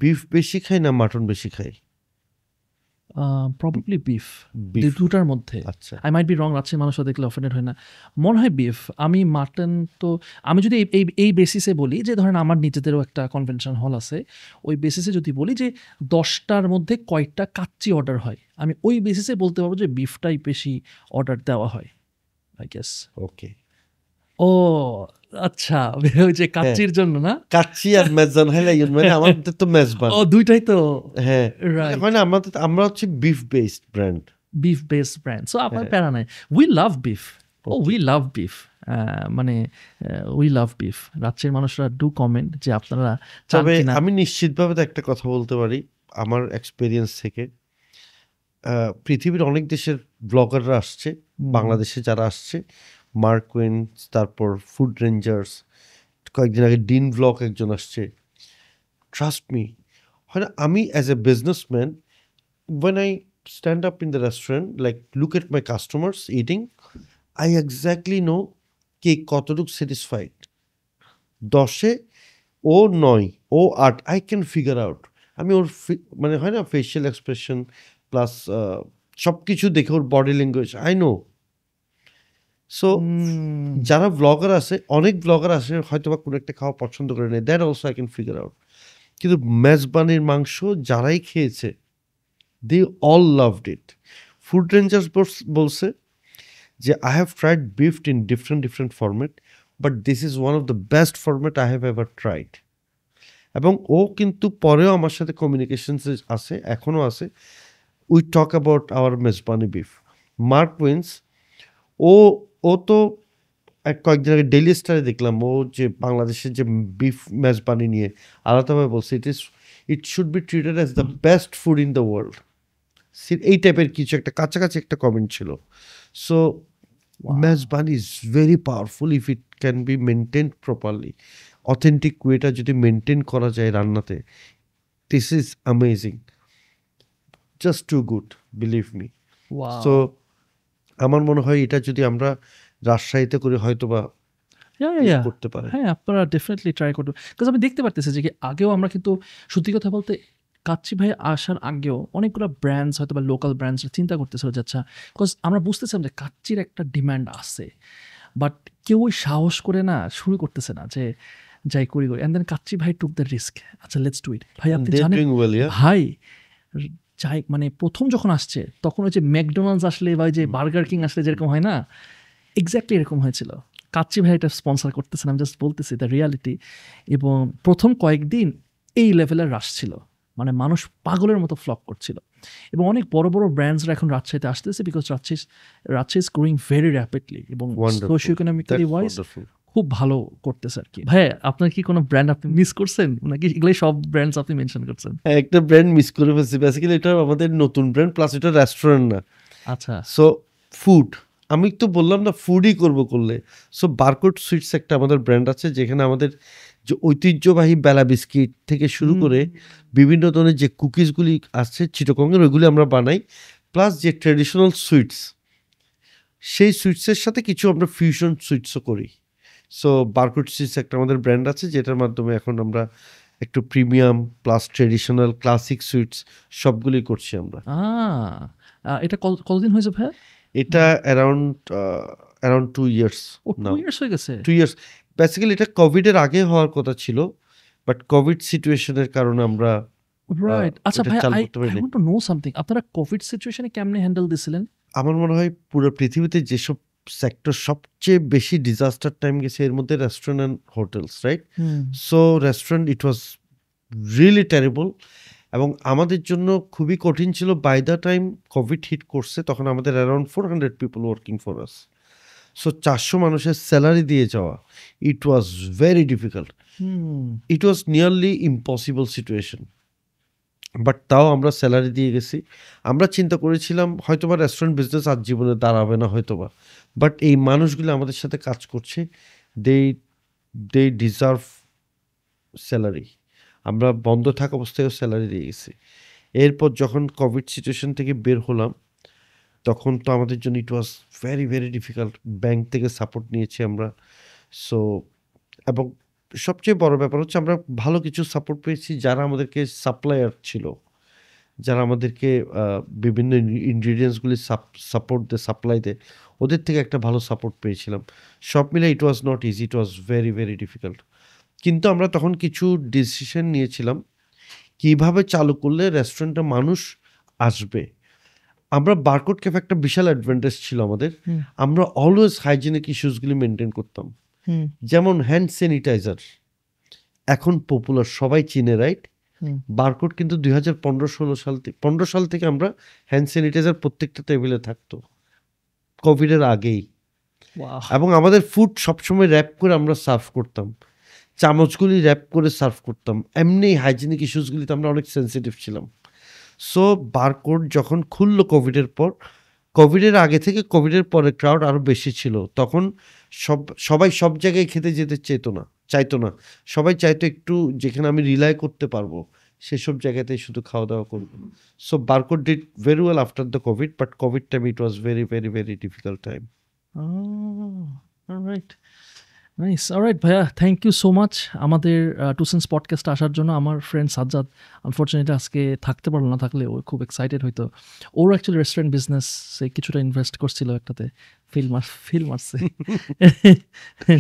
বিফ বেশি খায় না মাটন বেশি খায়? Probably beef, Beef. দুটার মধ্যে। আচ্ছা, আই মাইট বি রং, রাজশাহীর মানুষও দেখলে অফেন্ডেড হয় না, মনে হয় বিফ। আমি মাটন তো আমি যদি এই বেসিসে বলি যে ধরেন আমার নিজেদেরও একটা কনভেনশন হল আছে, ওই বেসিসে যদি বলি যে 10টার মধ্যে কয়টা কাচ্চি অর্ডার হয়, আমি ওই বেসিসে বলতে পারবো যে বিফটাই বেশি অর্ডার দেওয়া হয়, আই গেস। ওকে। ও আচ্ছা, ওই যে কাচ্চির জন্য না, কাচ্চি আর মেজবান হাইলা মানে আমাদের তো মেজবান। ও দুইটাই তো, হ্যাঁ রাইট, মানে আমরা হচ্ছে beef based brand, beef based brand. So আপনার প্যারা নাই, we love beef, oh we love beef, মানে উই লাভ বিফ। রাজ্যের মানুষরা ডু কমেন্ট যে আপনারা চান তবে কিনা। আমি নিশ্চিতভাবে তো একটা কথা বলতে পারি আমার এক্সপিরিয়েন্স থেকে, পৃথিবীর অনেক দেশের ব্লগাররা আসছে, বাংলাদেশে যারা আসছে, মার্ক ওয়েন্স, তারপর ফুড রেঞ্জার্স, কয়েকদিন আগে ডিন ব্লগ একজন আসছে। ট্রাস্ট মি, হয় না, আমি as a businessman when I stand up in the restaurant, like look at my customers eating, I exactly know কে কতটুকু স্যাটিসফাইড। 10-এ ও 9, ও 8, I can figure out। আমি ওর মানে হয় না ফেশিয়াল এক্সপ্রেশন প্লাস সব কিছু দেখে ওর body language I know. So যারা ব্লগার আছে, অনেক ব্লগার আছে হয়তো বা কোনো একটা খাওয়া পছন্দ করে নেই, that also I can figure out. কিন্তু মেজবানির মাংস যারাই খেয়েছে, they all loved it. Food Rangers বলছে যে I have tried beef in different format, but this is one of the best format I have ever tried. এবং ও কিন্তু পরেও আমার সাথে কমিউনিকেশনস আছে, এখনও আছে। We talk about our mezbani beef. Mark Wiens, ও তো কয়েকদিন আগে ডেইলি স্টারে দেখলাম ও যে বাংলাদেশের যে বিফ মেজবানি নিয়ে আলাদাভাবে বলছে it should be treated as the best food in the world. এই টাইপের কিছু একটা কাছাকাছি একটা কমেন্ট ছিল। So mezban is very powerful if it can be maintain properly. Authentic ওয়েটা যদি মেনটেন করা যায় রান্নাতে, this is amazing, just too good, believe me. So আমার মনে হয় এটা যদি আমরা রাজশাহীতে করে হয়তো বা করতে পারে। হ্যাঁ, আপনারা ডেফিনেটলি ট্রাই করবেন, বিকজ আমি দেখতে পারতেছি যে আগেও আমরা কিন্তু সত্যি কথা বলতে কাচ্চি ভাই আসার আগেও অনেকগুলো ব্র্যান্ডস হয়তো বা লোকাল ব্র্যান্ডস চিন্তা করতেছিল যে আচ্ছা, বিকজ আমরা বুঝতেছিলাম যে কাচ্চির একটা ডিম্যান্ড আছে, বাট কেউ ওই সাহস করে না শুরু করতেছে না যে যাই করি অ্যান্ড দেন কাচ্চি ভাই টুক দ্য রিস্ক, আচ্ছা লেটস ডু ইট। ভাই আপনি জানেন ভাই, যাই মানে প্রথম যখন আসছে তখন ওই যে ম্যাকডোনাল্ডস আসলে বা ওই যে বার্গার কিং আসলে যেরকম হয় না, এক্স্যাক্টলি এরকম হয়েছিল। কাচ্চি ভাই এটা স্পন্সর করতেছেন, আমি জাস্ট বলতেছি দ্য রিয়ালিটি। এবং প্রথম কয়েকদিন এই লেভেলের রাশ ছিল, মানে মানুষ পাগলের মতো ফ্লক করছিল, এবং অনেক বড় বড় ব্র্যান্ডসরা এখন রাজশাহীতে আসতেছে, because Rajshahi is growing very rapidly এবং সোশিও ইকোনমিক্যালি ওয়াইজ খুব ভালো করতেছে আর কি। ভাই আপনার কি কোনো ব্র্যান্ড আপনি মিস করছেন নাকি এগুলোই সব ব্র্যান্ডস আপনি মেনশন করছেন? একটা ব্র্যান্ড মিস করে ফেলছি, বেসিক্যালি এটা আমাদের নতুন ব্র্যান্ড প্লাস এটা রেস্টুরেন্ট না। আচ্ছা, সো ফুড, আমি তো বললাম না ফুডই করলে। সো বারকোড সুইটস একটা আমাদের ব্র্যান্ড আছে, যেখানে আমাদের যে ঐতিহ্যবাহী বেলা বিস্কিট থেকে শুরু করে বিভিন্ন ধরনের যে কুকিজগুলি আছে চিটাগংয়ের, ওইগুলি আমরা বানাই। প্লাস যে ট্র্যাডিশনাল সুইটস, সেই সুইটসের সাথে কিছু আমরা ফিউশন সুইটসও করি। সো বারকোড সুইটস একটা আমাদের ব্র্যান্ড আছে, যেটার মাধ্যমে এখন আমরা একটু premium plus traditional classic sweets সবগুলি করছি আমরা। এটা কতদিন হয়েছে ভাইয়া? এটা অ্যারাউন্ড 2 years ও 2 ইয়ার্স হয়ে গেছে। 2 years বেসিক্যালি এটা কোভিডের আগে হওয়ার কথা ছিল, বাট কোভিড সিচুয়েশনের কারণে আমরা রাইট। আচ্ছা এটা ভাইয়া, চালু আই করতে পারিনি। Want to know something. আপনারা কোভিড সিচুয়েশনে কেমনে হ্যান্ডেল দিছিলেন? আমার মনে হয় পুরো পৃথিবীতে যেসব সেক্টর সবচেয়ে বেশি ডিজাস্টার টাইম গেছে, এর মধ্যে restaurant and hotels, right? So restaurant it was really terrible, এবং আমাদের জন্য খুবই কঠিন ছিল। By the time covid hit করছে, তখন আমাদের around 400 people working for us. So 400 মানুষের স্যালারি দিয়ে যাওয়া, it was very difficult, it was nearly impossible situation. But তাও আমরা স্যালারি দিয়ে গেছি। আমরা চিন্তা করেছিলাম হয়তোবা রেস্টুরেন্ট বিজনেস আজ জীবনে দাঁড়াবে না হয়তোবা, বাট এই মানুষগুলো আমাদের সাথে কাজ করছে, দে ডিজার্ভ স্যালারি। আমরা বন্ধ থাকা অবস্থায়ও স্যালারি দিয়ে গেছি। এরপর যখন কোভিড সিচুয়েশন থেকে বের হলাম, তখন তো আমাদের জন্য it was very very difficult. Bank থেকে সাপোর্ট নিয়েছি আমরা। সো এবং সবচেয়ে বড় ব্যাপার হচ্ছে আমরা ভালো কিছু সাপোর্ট পেয়েছি, যারা আমাদেরকে সাপ্লায়ার ছিল, যারা আমাদেরকে বিভিন্ন ইনগ্রিডিয়েন্টসগুলি সাপোর্ট দেয়, সাপ্লাই দেয়, ওদের থেকে একটা ভালো সাপোর্ট পেয়েছিলাম। সব মিলে it was not easy, it was very very difficult. কিন্তু আমরা তখন কিছু ডিসিশন নিয়েছিলাম কিভাবে চালু করলে রেস্টুরেন্টে মানুষ আসবে। আমরা বারকোড ক্যাফে একটা বিশাল অ্যাডভান্টেজ ছিল আমাদের, আমরা অলওয়েজ হাইজিনিক ইস্যুসগুলি মেনটেন করতাম। যেমন হ্যান্ড স্যানিটাইজার এখন পপুলার, সবাই চিনে, রাইট? বারকোড কিন্তু 2015 সাল থেকে আমরা হ্যান্ড স্যানিটাইজার প্রত্যেকটা টেবিলে থাকতো, কোভিডের আগেই। এবং আমাদের ফুড সবসময় র্যাপ করে আমরা সার্ভ করতাম, চামচগুলি র্যাপ করে সার্ভ করতাম। এমনি হাইজিনিক ইস্যুসগুলিতে আমরা অনেক সেন্সিটিভ ছিলাম। সো বারকোড যখন খুললো কোভিডের পর, কোভিডের আগে থেকে কোভিডের পরে ক্রাউড আরও বেশি ছিল। তখন সবাই সব জায়গায় খেতে যেতে চাইতো না। সবাই চাইতো একটু যেখানে আমি রিলাই করতে পারবো সেসব জায়গাতেই শুধু খাওয়া দাওয়া করবো। So barcode did very well after the Covid, but Covid time it was very very very difficult time. Alright, nice. Alright ভাইয়া, থ্যাংক ইউ সো মাচ আমাদের টু সেন্স পডকাস্টে আসার জন্য। আমার ফ্রেন্ড সাজ্জাদ আনফর্চুনেটলি আজকে থাকতে পারলো না, থাকলে ও খুব এক্সাইটেড হইতো। ওর অ্যাকচুয়ালি রেস্টুরেন্ট বিজনেসে কিছুটা ইনভেস্ট করছিল, একটাতে ফিল মারছে।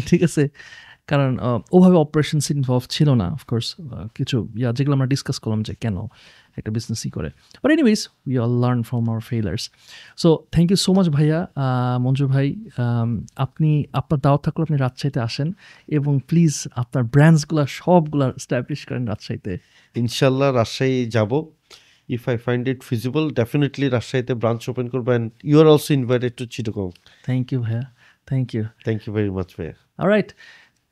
ঠিক আছে, কারণ ওভাবে অপারেশনস ইনভলভ ছিল না। অফকোর্স কিছু যেগুলো আমরা ডিসকাস করলাম যে কেন একটা বিজনেসই করে। But anyways we all learn from our failures. So thank you so much ভাইয়া। মঞ্জু ভাই, আপনি আপনার দাওয়াত থাকলে আপনি রাজশাহীতে আসেন এবং প্লিজ আপনার ব্র্যান্ডসগুলো সবগুলো স্ট্যাবলিশ করেন রাজশাহীতে। ইনশাল্লাহ রাজশাহী যাব। If I find it feasible, definitely রাজশাহীতে ব্রাঞ্চ ওপেন করবো, and you are also invited to Chittagong. Thank you ভাইয়া, thank you. Thank you very much, ভাইয়া। Alright,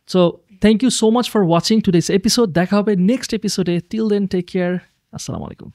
so thank you so much for watching today's episode. দেখা হবে নেক্সট এপিসোডে। Till then take care. আসসালামু আলাইকুম।